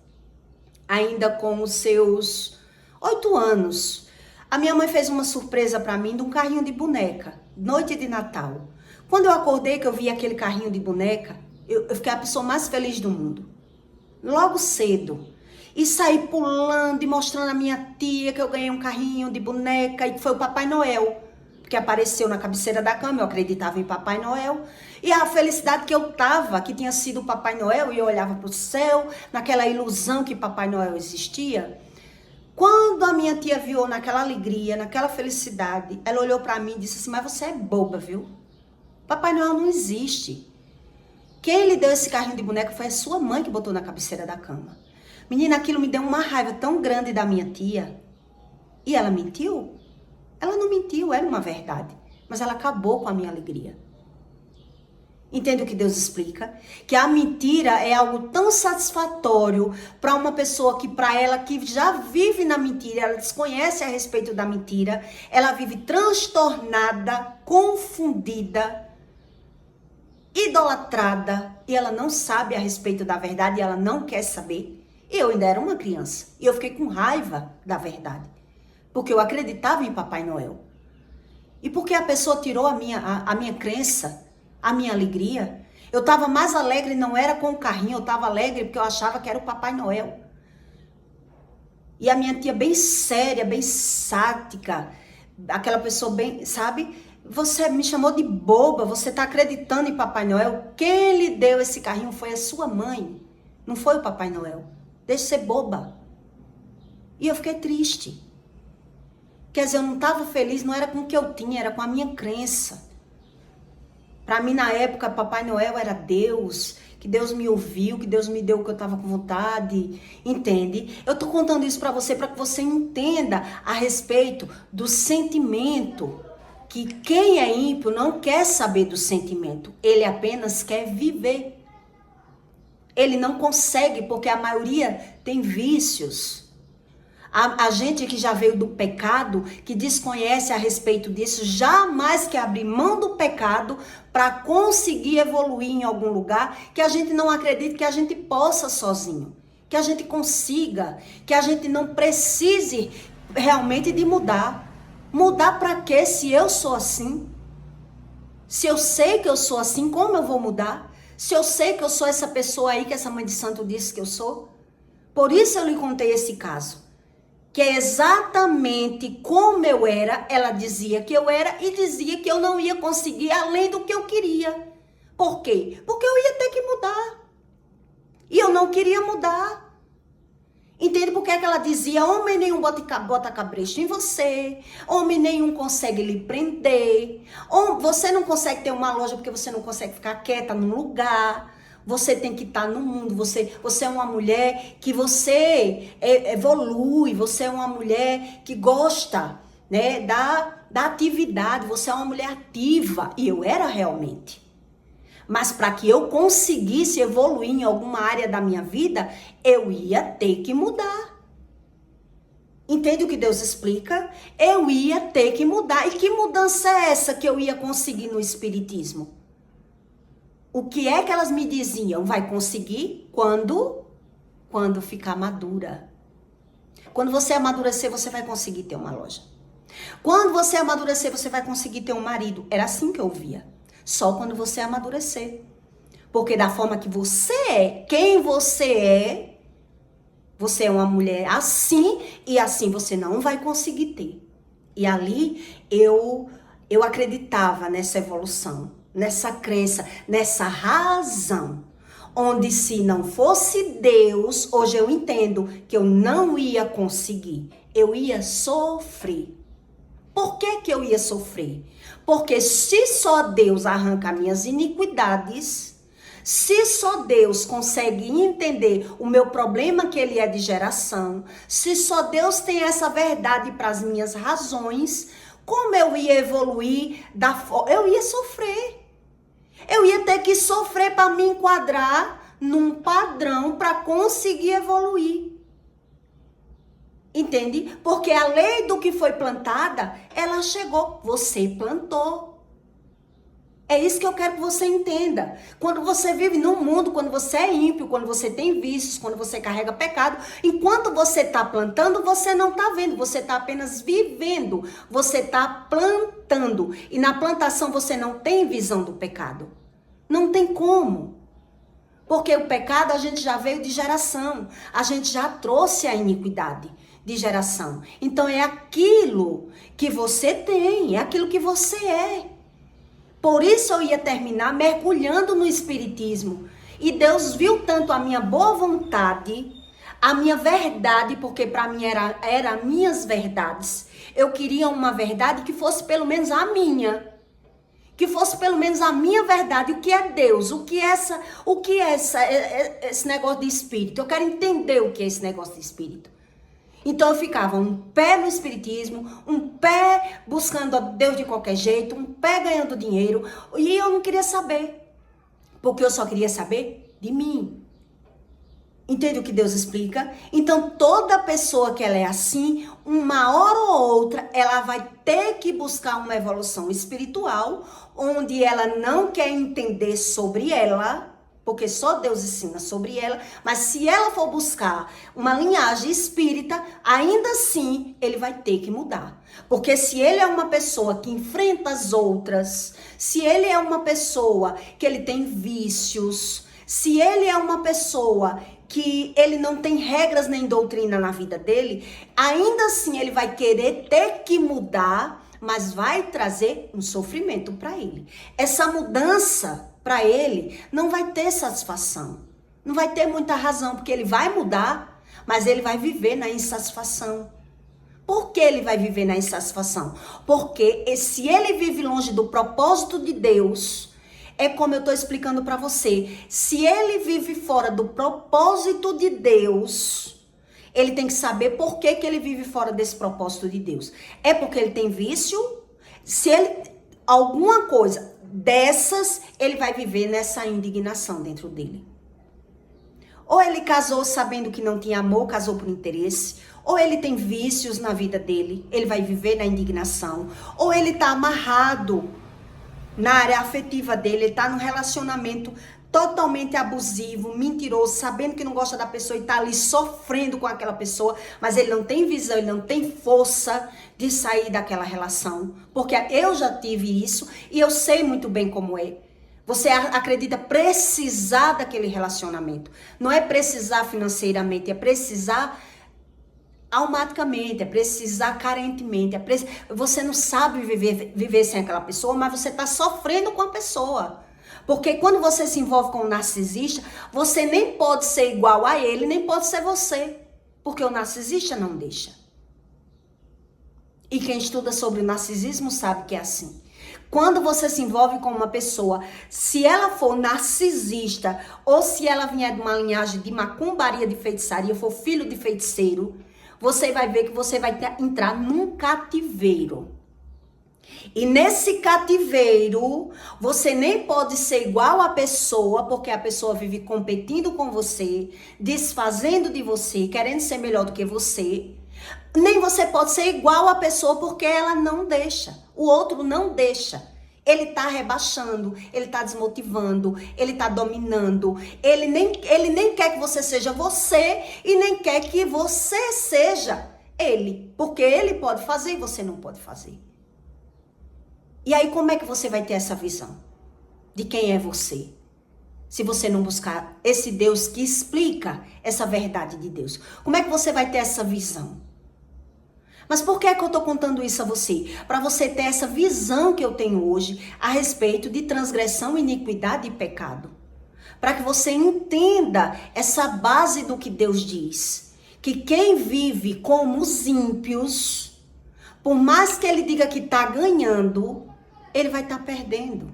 ainda com os seus 8 anos, a minha mãe fez uma surpresa para mim de um carrinho de boneca, noite de Natal. Quando eu acordei que eu vi aquele carrinho de boneca, eu fiquei a pessoa mais feliz do mundo. Logo cedo. E saí pulando e mostrando a minha tia que eu ganhei um carrinho de boneca e que foi o Papai Noel. Porque apareceu na cabeceira da cama, eu acreditava em Papai Noel. E a felicidade que eu tava, que tinha sido o Papai Noel, e eu olhava pro céu, naquela ilusão que Papai Noel existia. Quando a minha tia viu naquela alegria, naquela felicidade, ela olhou pra mim e disse assim, mas você é boba, viu? Papai Noel não existe. Quem lhe deu esse carrinho de boneca foi a sua mãe que botou na cabeceira da cama. Menina, aquilo me deu uma raiva tão grande da minha tia. E ela mentiu? Ela não mentiu, era uma verdade. Mas ela acabou com a minha alegria. Entende o que Deus explica? Que a mentira é algo tão satisfatório para uma pessoa que, para ela, que já vive na mentira, ela desconhece a respeito da mentira, ela vive transtornada, confundida, idolatrada, e ela não sabe a respeito da verdade, e ela não quer saber. Eu ainda era uma criança, e eu fiquei com raiva da verdade, porque eu acreditava em Papai Noel. E porque a pessoa tirou a minha crença, a minha alegria. Eu estava mais alegre, não era com o carrinho, eu estava alegre porque eu achava que era o Papai Noel. E a minha tia bem séria, bem sática, aquela pessoa bem, sabe? Você me chamou de boba, você está acreditando em Papai Noel. Quem lhe deu esse carrinho foi a sua mãe, não foi o Papai Noel. Deixa de ser boba. E eu fiquei triste. Quer dizer, eu não estava feliz, não era com o que eu tinha, era com a minha crença. Para mim, na época, Papai Noel era Deus, que Deus me ouviu, que Deus me deu o que eu estava com vontade, entende? Eu estou contando isso para que você entenda a respeito do sentimento, que quem é ímpio não quer saber do sentimento, ele apenas quer viver. Ele não consegue, porque a maioria tem vícios. A gente que já veio do pecado, que desconhece a respeito disso, jamais quer abrir mão do pecado para conseguir evoluir em algum lugar que a gente não acredita que a gente possa sozinho, que a gente consiga, que a gente não precise realmente de mudar. Mudar para quê se eu sou assim? Se eu sei que eu sou assim, como eu vou mudar? Se eu sei que eu sou essa pessoa aí que essa mãe de santo disse que eu sou? Por isso eu lhe contei esse caso. Que é exatamente como eu era, ela dizia que eu era e dizia que eu não ia conseguir além do que eu queria. Por quê? Porque eu ia ter que mudar. E eu não queria mudar. Entende por que ela dizia, homem nenhum bota cabresto em você, homem nenhum consegue lhe prender, você não consegue ter uma loja porque você não consegue ficar quieta num lugar, Você tem que estar no mundo. Você é uma mulher que você evolui. Você é uma mulher que gosta, né, da atividade. Você é uma mulher ativa. E eu era realmente. Mas para que eu conseguisse evoluir em alguma área da minha vida, eu ia ter que mudar. Entende o que Deus explica? Eu ia ter que mudar. E que mudança é essa que eu ia conseguir no espiritismo? O que é que elas me diziam? Vai conseguir quando ficar madura. Quando você amadurecer, você vai conseguir ter uma loja. Quando você amadurecer, você vai conseguir ter um marido. Era assim que eu via. Só quando você amadurecer. Porque da forma que você é, quem você é uma mulher assim, e assim você não vai conseguir ter. E ali eu acreditava nessa evolução, nessa crença, nessa razão. Onde se não fosse Deus, hoje eu entendo que eu não ia conseguir. Eu ia sofrer. Por que que eu ia sofrer? Porque se só Deus arranca minhas iniquidades, se só Deus consegue entender o meu problema que ele é de geração, se só Deus tem essa verdade para as minhas razões, como eu ia evoluir? Eu ia sofrer. Eu ia ter que sofrer para me enquadrar num padrão para conseguir evoluir. Entende? Porque a lei do que foi plantada, ela chegou. Você plantou. É isso que eu quero que você entenda. Quando você vive num mundo, quando você é ímpio, quando você tem vícios, quando você carrega pecado, enquanto você está plantando, você não está vendo. Você está apenas vivendo. Você está plantando. E na plantação você não tem visão do pecado. Não tem como. Porque o pecado a gente já veio de geração. A gente já trouxe a iniquidade de geração. Então é aquilo que você tem, é aquilo que você é. Por isso eu ia terminar mergulhando no espiritismo. E Deus viu tanto a minha boa vontade, a minha verdade, porque para mim era minhas verdades. Eu queria uma verdade que fosse pelo menos a minha. Que fosse pelo menos a minha verdade. O que é Deus? O que é esse negócio de espírito? Eu quero entender o que é esse negócio de espírito. Então eu ficava um pé no espiritismo, um pé buscando a Deus de qualquer jeito, um pé ganhando dinheiro, e eu não queria saber, porque eu só queria saber de mim. Entende o que Deus explica? Então toda pessoa que ela é assim, uma hora ou outra, ela vai ter que buscar uma evolução espiritual, onde ela não quer entender sobre ela, porque só Deus ensina sobre ela, mas se ela for buscar uma linhagem espírita, ainda assim ele vai ter que mudar. Porque se ele é uma pessoa que enfrenta as outras, se ele é uma pessoa que ele tem vícios, se ele é uma pessoa que ele não tem regras nem doutrina na vida dele, ainda assim ele vai querer ter que mudar, mas vai trazer um sofrimento para ele. Essa mudança para ele não vai ter satisfação, não vai ter muita razão, porque ele vai mudar, mas ele vai viver na insatisfação. Por que ele vai viver na insatisfação? Porque se ele vive longe do propósito de Deus, é como eu estou explicando para você, se ele vive fora do propósito de Deus, ele tem que saber por que ele vive fora desse propósito de Deus. É porque ele tem vício? Se ele, alguma coisa dessas, ele vai viver nessa indignação dentro dele. Ou ele casou sabendo que não tinha amor, casou por interesse. Ou ele tem vícios na vida dele, ele vai viver na indignação. Ou ele está amarrado na área afetiva dele, ele está num relacionamento totalmente abusivo, mentiroso, sabendo que não gosta da pessoa e está ali sofrendo com aquela pessoa, mas ele não tem visão, ele não tem força de sair daquela relação. Porque eu já tive isso e eu sei muito bem como é. Você acredita precisar daquele relacionamento. Não é precisar financeiramente, é precisar almaticamente, é precisar carentemente. Você não sabe viver sem aquela pessoa, mas você está sofrendo com a pessoa. Porque quando você se envolve com um narcisista, você nem pode ser igual a ele, nem pode ser você. Porque o narcisista não deixa. E quem estuda sobre o narcisismo sabe que é assim. Quando você se envolve com uma pessoa, se ela for narcisista ou se ela vier de uma linhagem de macumbaria, de feitiçaria, for filho de feiticeiro, você vai ver que você vai entrar num cativeiro. E nesse cativeiro, você nem pode ser igual à pessoa, porque a pessoa vive competindo com você, desfazendo de você, querendo ser melhor do que você. Nem você pode ser igual à pessoa, porque ela não deixa. O outro não deixa. Ele tá rebaixando, ele tá desmotivando, ele tá dominando. Ele nem quer que você seja você e nem quer que você seja ele. Porque ele pode fazer e você não pode fazer. E aí, como é que você vai ter essa visão de quem é você? Se você não buscar esse Deus que explica essa verdade de Deus. Como é que você vai ter essa visão? Mas por que é que eu estou contando isso a você? Para você ter essa visão que eu tenho hoje a respeito de transgressão, iniquidade e pecado. Para que você entenda essa base do que Deus diz. Que quem vive como os ímpios, por mais que ele diga que está ganhando, ele vai estar perdendo.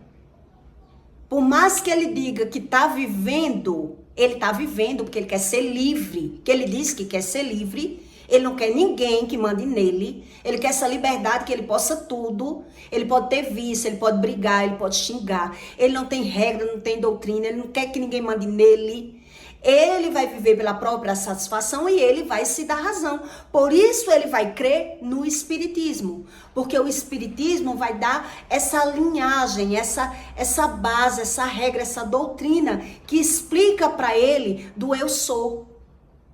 Por mais que ele diga que está vivendo, ele está vivendo porque ele quer ser livre. Que ele diz que quer ser livre. Ele não quer ninguém que mande nele. Ele quer essa liberdade, que ele possa tudo. Ele pode ter vício, ele pode brigar, ele pode xingar. Ele não tem regra, não tem doutrina. Ele não quer que ninguém mande nele. Ele vai viver pela própria satisfação e ele vai se dar razão. Por isso ele vai crer no espiritismo. Porque o espiritismo vai dar essa linhagem, essa base, essa regra, essa doutrina que explica para ele do eu sou.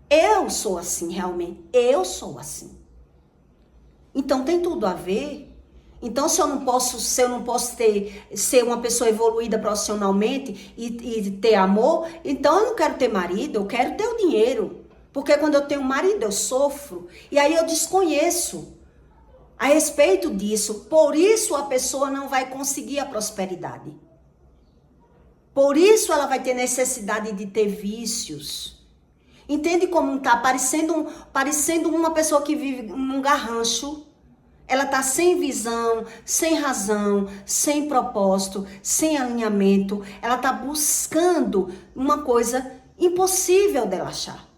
Eu sou assim, realmente. Eu sou assim. Então tem tudo a ver. Então se eu não posso ser uma pessoa evoluída profissionalmente e ter amor, então eu não quero ter marido, eu quero ter o dinheiro. Porque quando eu tenho marido eu sofro. E aí eu desconheço a respeito disso. Por isso a pessoa não vai conseguir a prosperidade. Por isso ela vai ter necessidade de ter vícios. Entende como tá parecendo uma pessoa que vive num garrancho? Ela tá sem visão, sem razão, sem propósito, sem alinhamento. Ela tá buscando uma coisa impossível dela achar.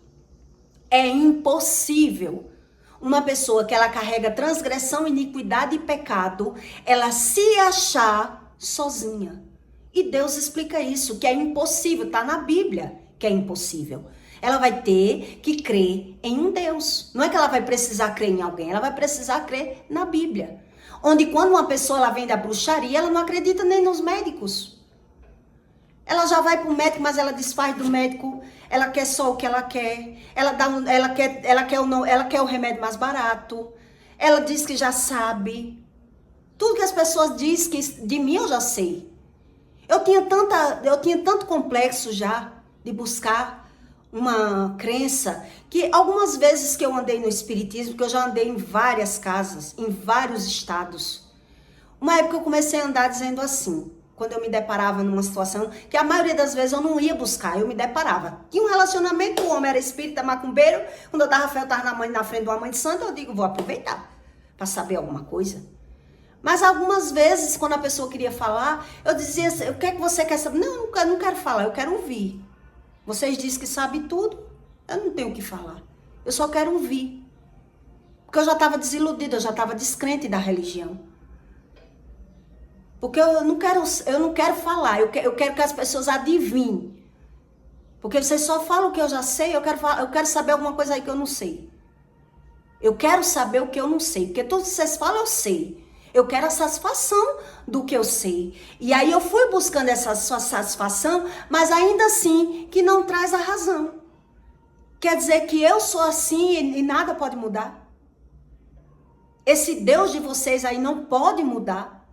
É impossível uma pessoa que ela carrega transgressão, iniquidade e pecado, ela se achar sozinha. E Deus explica isso, que é impossível, tá na Bíblia que é impossível. Ela vai ter que crer em um Deus. Não é que ela vai precisar crer em alguém, ela vai precisar crer na Bíblia. Onde quando uma pessoa ela vem da bruxaria, ela não acredita nem nos médicos. Ela já vai para o médico, mas ela desfaz do médico. Ela quer só o que ela quer. Ela quer o remédio mais barato. Ela diz que já sabe. Tudo que as pessoas dizem que de mim eu já sei. Eu tinha tanto complexo já de buscar uma crença, que algumas vezes que eu andei no espiritismo, que eu já andei em várias casas, em vários estados. Uma época eu comecei a andar dizendo assim, quando eu me deparava numa situação, que a maioria das vezes eu não ia buscar, eu me deparava. Tinha um relacionamento, o homem era espírita, macumbeiro, quando eu dava fé, eu estava na frente de uma mãe de santo, eu digo, vou aproveitar para saber alguma coisa. Mas algumas vezes, quando a pessoa queria falar, eu dizia assim, o que é que você quer saber? Não, eu não quero falar, eu quero ouvir. Vocês dizem que sabem tudo, eu não tenho o que falar. Eu só quero ouvir. Porque eu já estava desiludida, eu já estava descrente da religião. Porque eu não quero falar, eu quero que as pessoas adivinhem. Porque vocês só falam o que eu já sei, eu quero saber alguma coisa aí que eu não sei. Eu quero saber o que eu não sei, porque tudo que vocês falam eu sei. Eu quero a satisfação do que eu sei. E aí eu fui buscando essa sua satisfação, mas ainda assim que não traz a razão. Quer dizer que eu sou assim e nada pode mudar? Esse Deus de vocês aí não pode mudar?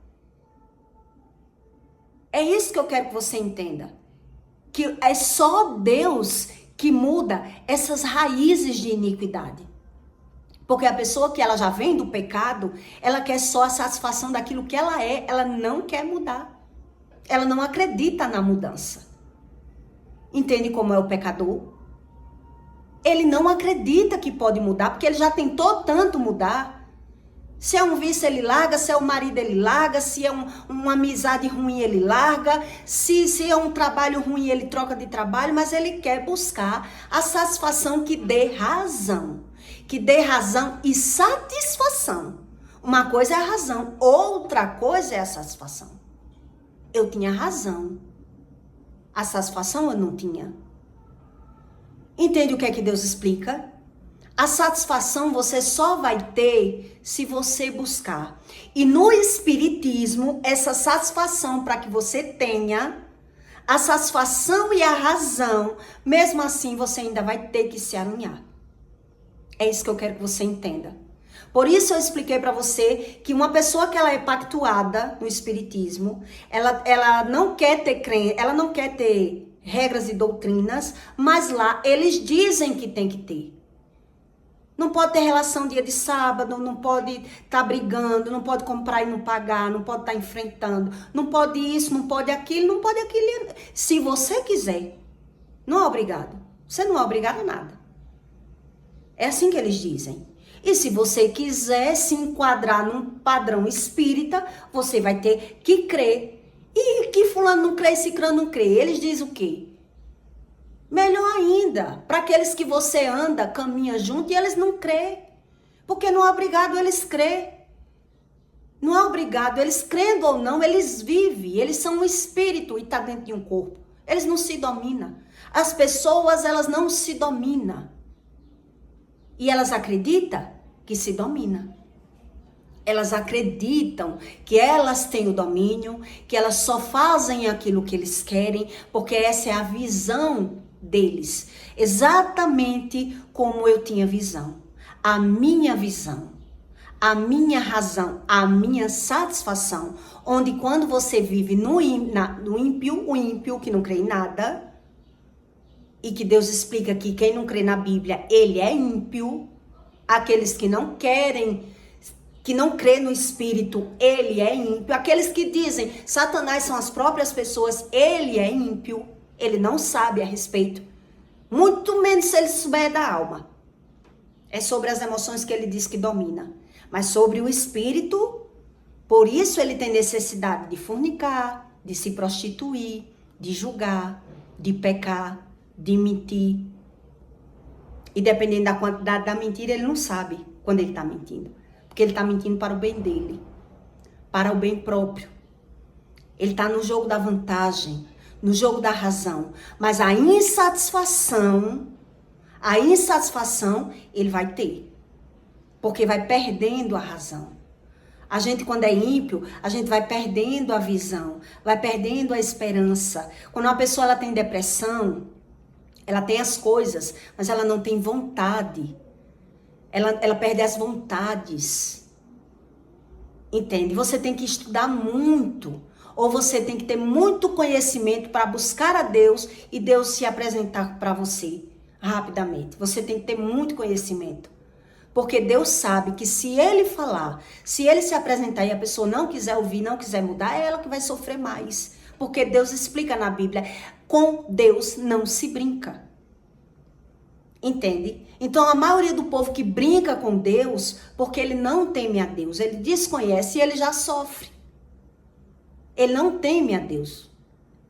É isso que eu quero que você entenda. Que é só Deus que muda essas raízes de iniquidade. Porque a pessoa que ela já vem do pecado, ela quer só a satisfação daquilo que ela é, ela não quer mudar. Ela não acredita na mudança. Entende como é o pecador? Ele não acredita que pode mudar, porque ele já tentou tanto mudar. Se é um vício, ele larga. Se é o marido, ele larga. Se é uma amizade ruim, ele larga. Se é um trabalho ruim, ele troca de trabalho. Mas ele quer buscar a satisfação que dê razão. Que dê razão e satisfação. Uma coisa é a razão, outra coisa é a satisfação. Eu tinha razão. A satisfação eu não tinha. Entende o que é que Deus explica? A satisfação você só vai ter se você buscar. E no Espiritismo, essa satisfação para que você tenha, a satisfação e a razão, mesmo assim você ainda vai ter que se alinhar. É isso que eu quero que você entenda. Por isso eu expliquei para você que uma pessoa que ela é pactuada no Espiritismo, ela não quer ter crença, ela não quer ter regras e doutrinas, mas lá eles dizem que tem que ter. Não pode ter relação dia de sábado, não pode estar brigando, não pode comprar e não pagar, não pode estar enfrentando, não pode isso, não pode aquilo, não pode aquilo. Se você quiser, não é obrigado. Você não é obrigado a nada. É assim que eles dizem. E se você quiser se enquadrar num padrão espírita, você vai ter que crer. E que fulano não crê, cicrano não crê. Eles dizem o quê? Melhor ainda, para aqueles que você anda, caminha junto e eles não crê. Porque não é obrigado eles crer. Não é obrigado, eles crendo ou não, eles vivem. Eles são um espírito e está dentro de um corpo. Eles não se dominam. As pessoas, elas não se dominam. E elas acreditam que se domina. Elas acreditam que elas têm o domínio, que elas só fazem aquilo que eles querem, porque essa é a visão deles. Exatamente como eu tinha visão. A minha visão, a minha razão, a minha satisfação. Onde quando você vive no ímpio, o ímpio que não crê em nada, e que Deus explica que quem não crê na Bíblia, ele é ímpio. Aqueles que não querem, que não crê no Espírito, ele é ímpio. Aqueles que dizem, Satanás são as próprias pessoas, ele é ímpio. Ele não sabe a respeito. Muito menos se ele souber da alma. É sobre as emoções que ele diz que domina. Mas sobre o Espírito, por isso ele tem necessidade de fornicar, de se prostituir, de julgar, de pecar, de mentir. E dependendo da quantidade da mentira, ele não sabe quando ele está mentindo. Porque ele está mentindo para o bem dele. Para o bem próprio. Ele está no jogo da vantagem. No jogo da razão. Mas a insatisfação ele vai ter. Porque vai perdendo a razão. A gente, quando é ímpio, a gente vai perdendo a visão. Vai perdendo a esperança. Quando uma pessoa ela tem depressão, ela tem as coisas, mas ela não tem vontade. Ela perde as vontades. Entende? Você tem que estudar muito. Ou você tem que ter muito conhecimento para buscar a Deus e Deus se apresentar para você rapidamente. Você tem que ter muito conhecimento. Porque Deus sabe que se Ele falar, se Ele se apresentar e a pessoa não quiser ouvir, não quiser mudar, é ela que vai sofrer mais. Porque Deus explica na Bíblia, com Deus não se brinca. Entende? Então a maioria do povo que brinca com Deus, porque ele não teme a Deus, ele desconhece e ele já sofre. Ele não teme a Deus.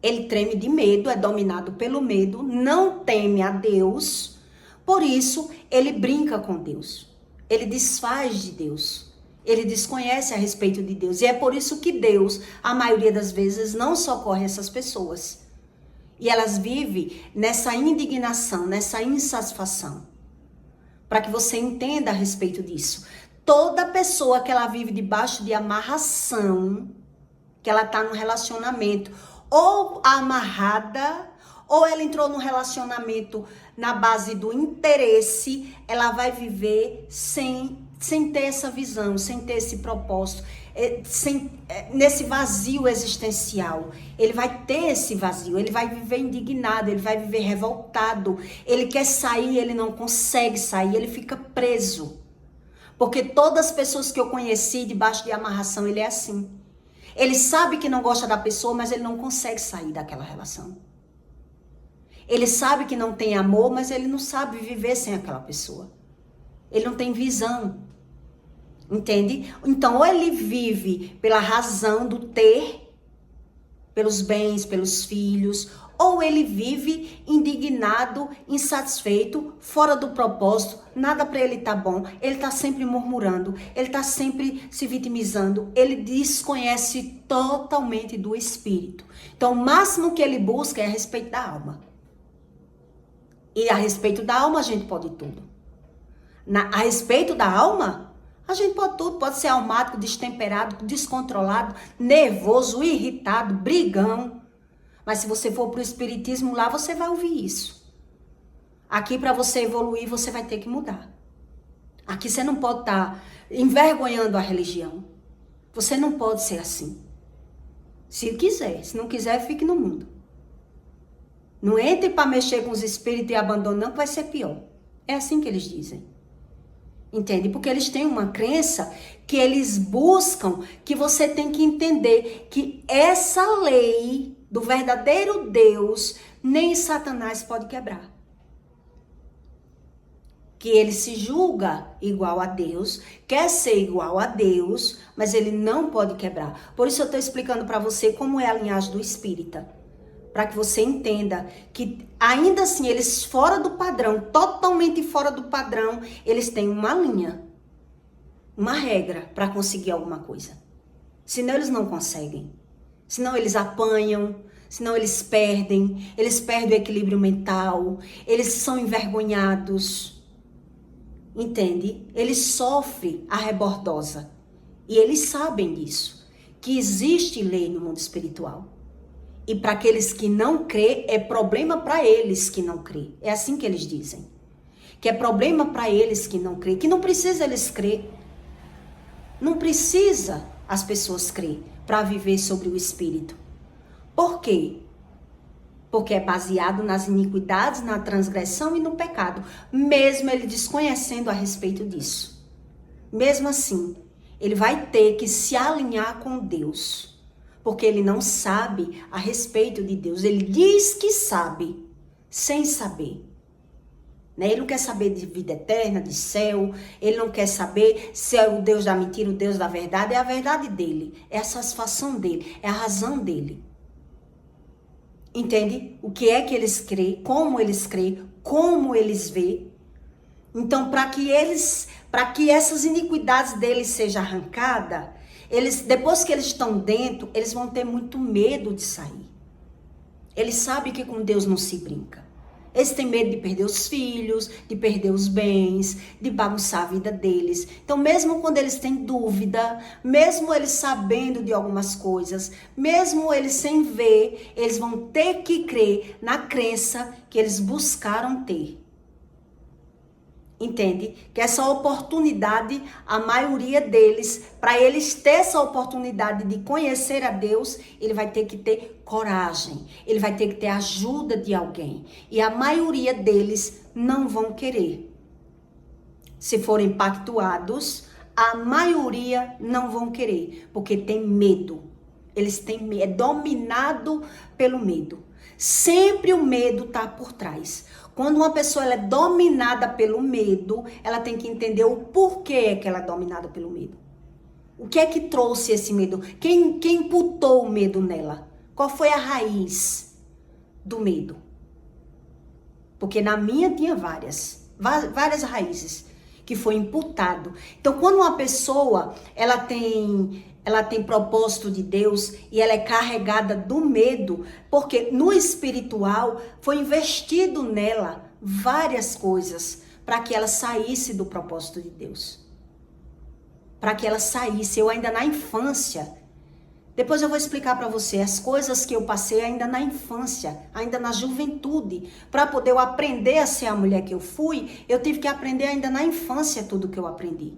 Ele treme de medo, é dominado pelo medo, não teme a Deus, por isso ele brinca com Deus. Ele desfaz de Deus. Ele desconhece a respeito de Deus. E é por isso que Deus, a maioria das vezes, não socorre essas pessoas. E elas vivem nessa indignação, nessa insatisfação. Para que você entenda a respeito disso. Toda pessoa que ela vive debaixo de amarração, que ela está num relacionamento, ou amarrada, ou ela entrou num relacionamento na base do interesse, ela vai viver sem ter essa visão, sem ter esse propósito, nesse vazio existencial. Ele vai ter esse vazio, ele vai viver indignado, ele vai viver revoltado, ele quer sair, ele não consegue sair, ele fica preso. Porque todas as pessoas que eu conheci debaixo de amarração, ele é assim. Ele sabe que não gosta da pessoa, mas ele não consegue sair daquela relação. Ele sabe que não tem amor, mas ele não sabe viver sem aquela pessoa. Ele não tem visão. Entende? Então, ou ele vive pela razão do ter, pelos bens, pelos filhos, ou ele vive indignado, insatisfeito, fora do propósito, nada para ele tá bom, ele tá sempre murmurando, ele tá sempre se vitimizando, ele desconhece totalmente do espírito. Então, o máximo que ele busca é a respeito da alma. E a respeito da alma, a gente pode tudo. A respeito da alma, a gente pode tudo. Pode ser almático, destemperado, descontrolado, nervoso, irritado, brigão. Mas se você for pro espiritismo lá, você vai ouvir isso. Aqui, para você evoluir, você vai ter que mudar. Aqui você não pode estar envergonhando a religião. Você não pode ser assim. Se quiser. Se não quiser, fique no mundo. Não entre para mexer com os espíritos e abandonar, não, que vai ser pior. É assim que eles dizem. Entende? Porque eles têm uma crença que eles buscam, que você tem que entender que essa lei do verdadeiro Deus, nem Satanás pode quebrar. Que ele se julga igual a Deus, quer ser igual a Deus, mas ele não pode quebrar. Por isso eu estou explicando para você como é a linhagem do espírita. Para que você entenda que ainda assim, eles fora do padrão, totalmente fora do padrão, eles têm uma linha, uma regra para conseguir alguma coisa. Senão eles não conseguem. Senão eles apanham, senão eles perdem o equilíbrio mental, eles são envergonhados. Entende? Eles sofrem a rebordosa. E eles sabem disso, que existe lei no mundo espiritual. E para aqueles que não crê, é problema para eles que não crê. É assim que eles dizem. Que é problema para eles que não crê. Que não precisa eles crer. Não precisa as pessoas crer para viver sobre o espírito. Por quê? Porque é baseado nas iniquidades, na transgressão e no pecado. Mesmo ele desconhecendo a respeito disso. Mesmo assim, ele vai ter que se alinhar com Deus. Porque ele não sabe a respeito de Deus. Ele diz que sabe, sem saber. Né? Ele não quer saber de vida eterna, de céu. Ele não quer saber se é o Deus da mentira, o Deus da verdade. É a verdade dele. É a satisfação dele. É a razão dele. Entende? O que é que eles creem, como eles veem. Então, para que essas iniquidades deles sejam arrancadas, depois que eles estão dentro, eles vão ter muito medo de sair. Eles sabem que com Deus não se brinca. Eles têm medo de perder os filhos, de perder os bens, de bagunçar a vida deles. Então, mesmo quando eles têm dúvida, mesmo eles sabendo de algumas coisas, mesmo eles sem ver, eles vão ter que crer na crença que eles buscaram ter. Entende? Que essa oportunidade, a maioria deles, para eles ter essa oportunidade de conhecer a Deus, ele vai ter que ter coragem, ele vai ter que ter ajuda de alguém. E a maioria deles não vão querer. Se forem pactuados, a maioria não vão querer, porque tem medo. Eles têm medo, é dominado pelo medo. Sempre o medo está por trás. Quando uma pessoa ela é dominada pelo medo, ela tem que entender o porquê que ela é dominada pelo medo. O que é que trouxe esse medo? Quem imputou o medo nela? Qual foi a raiz do medo? Porque na minha tinha várias raízes que foi imputado. Então, quando uma pessoa ela tem propósito de Deus e ela é carregada do medo, porque no espiritual foi investido nela várias coisas para que ela saísse do propósito de Deus. Para que ela saísse, eu ainda na infância, depois eu vou explicar para você as coisas que eu passei ainda na infância, ainda na juventude, para poder eu aprender a ser a mulher que eu fui, eu tive que aprender ainda na infância tudo que eu aprendi.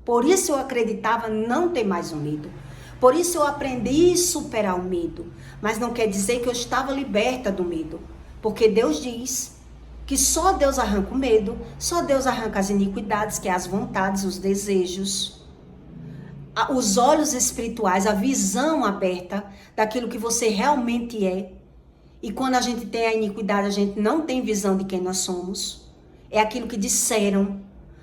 Por isso eu acreditava não ter mais o medo. Por isso eu aprendi a superar o medo. Mas não quer dizer que eu estava liberta do medo. Porque Deus diz que só Deus arranca o medo, só Deus arranca as iniquidades, que é as vontades, os desejos, os olhos espirituais, a visão aberta daquilo que você realmente é. E quando a gente tem a iniquidade, a gente não tem visão de quem nós somos. É aquilo que disseram.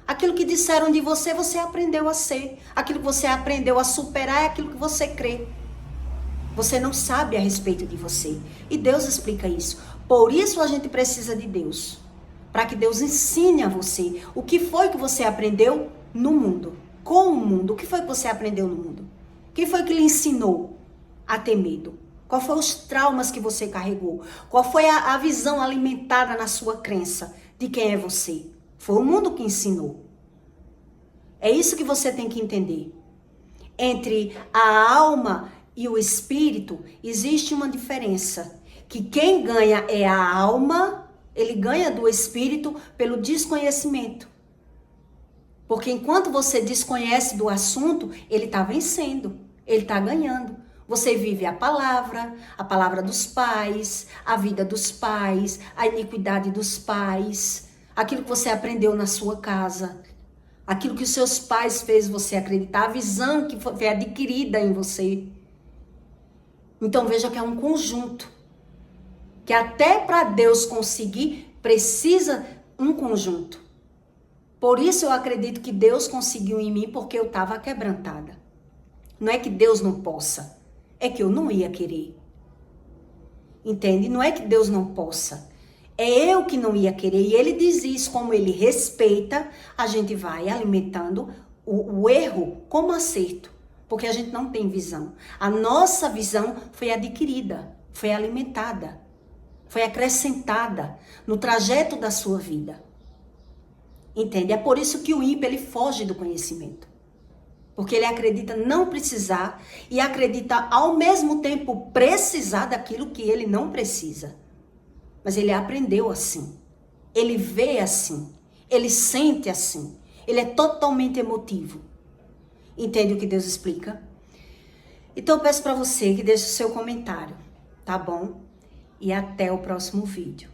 Aquilo que disseram de você, você aprendeu a ser. Aquilo que você aprendeu a superar é aquilo que você crê. Você não sabe a respeito de você. E Deus explica isso. Por isso a gente precisa de Deus. Para que Deus ensine a você o que foi que você aprendeu no mundo. Com o mundo. O que foi que você aprendeu no mundo? Quem foi que lhe ensinou a ter medo? Qual foram os traumas que você carregou? Qual foi a visão alimentada na sua crença de quem é você? Foi o mundo que ensinou. É isso que você tem que entender. Entre a alma e o espírito, existe uma diferença. Que quem ganha é a alma, ele ganha do espírito pelo desconhecimento. Porque enquanto você desconhece do assunto, ele está vencendo, ele está ganhando. Você vive a palavra dos pais, a vida dos pais, a iniquidade dos pais, aquilo que você aprendeu na sua casa, aquilo que os seus pais fez você acreditar, a visão que foi adquirida em você. Então veja que é um conjunto, que até para Deus conseguir, precisa um conjunto. Por isso eu acredito que Deus conseguiu em mim, porque eu estava quebrantada. Não é que Deus não possa, é que eu não ia querer. Entende? Não é que Deus não possa. É eu que não ia querer. E ele diz isso, como ele respeita, a gente vai alimentando o erro como acerto. Porque a gente não tem visão. A nossa visão foi adquirida, foi alimentada, foi acrescentada no trajeto da sua vida. Entende? É por isso que o ímpio, ele foge do conhecimento. Porque ele acredita não precisar e acredita ao mesmo tempo precisar daquilo que ele não precisa. Mas ele aprendeu assim. Ele vê assim. Ele sente assim. Ele é totalmente emotivo. Entende o que Deus explica? Então eu peço para você que deixe o seu comentário, tá bom? E até o próximo vídeo.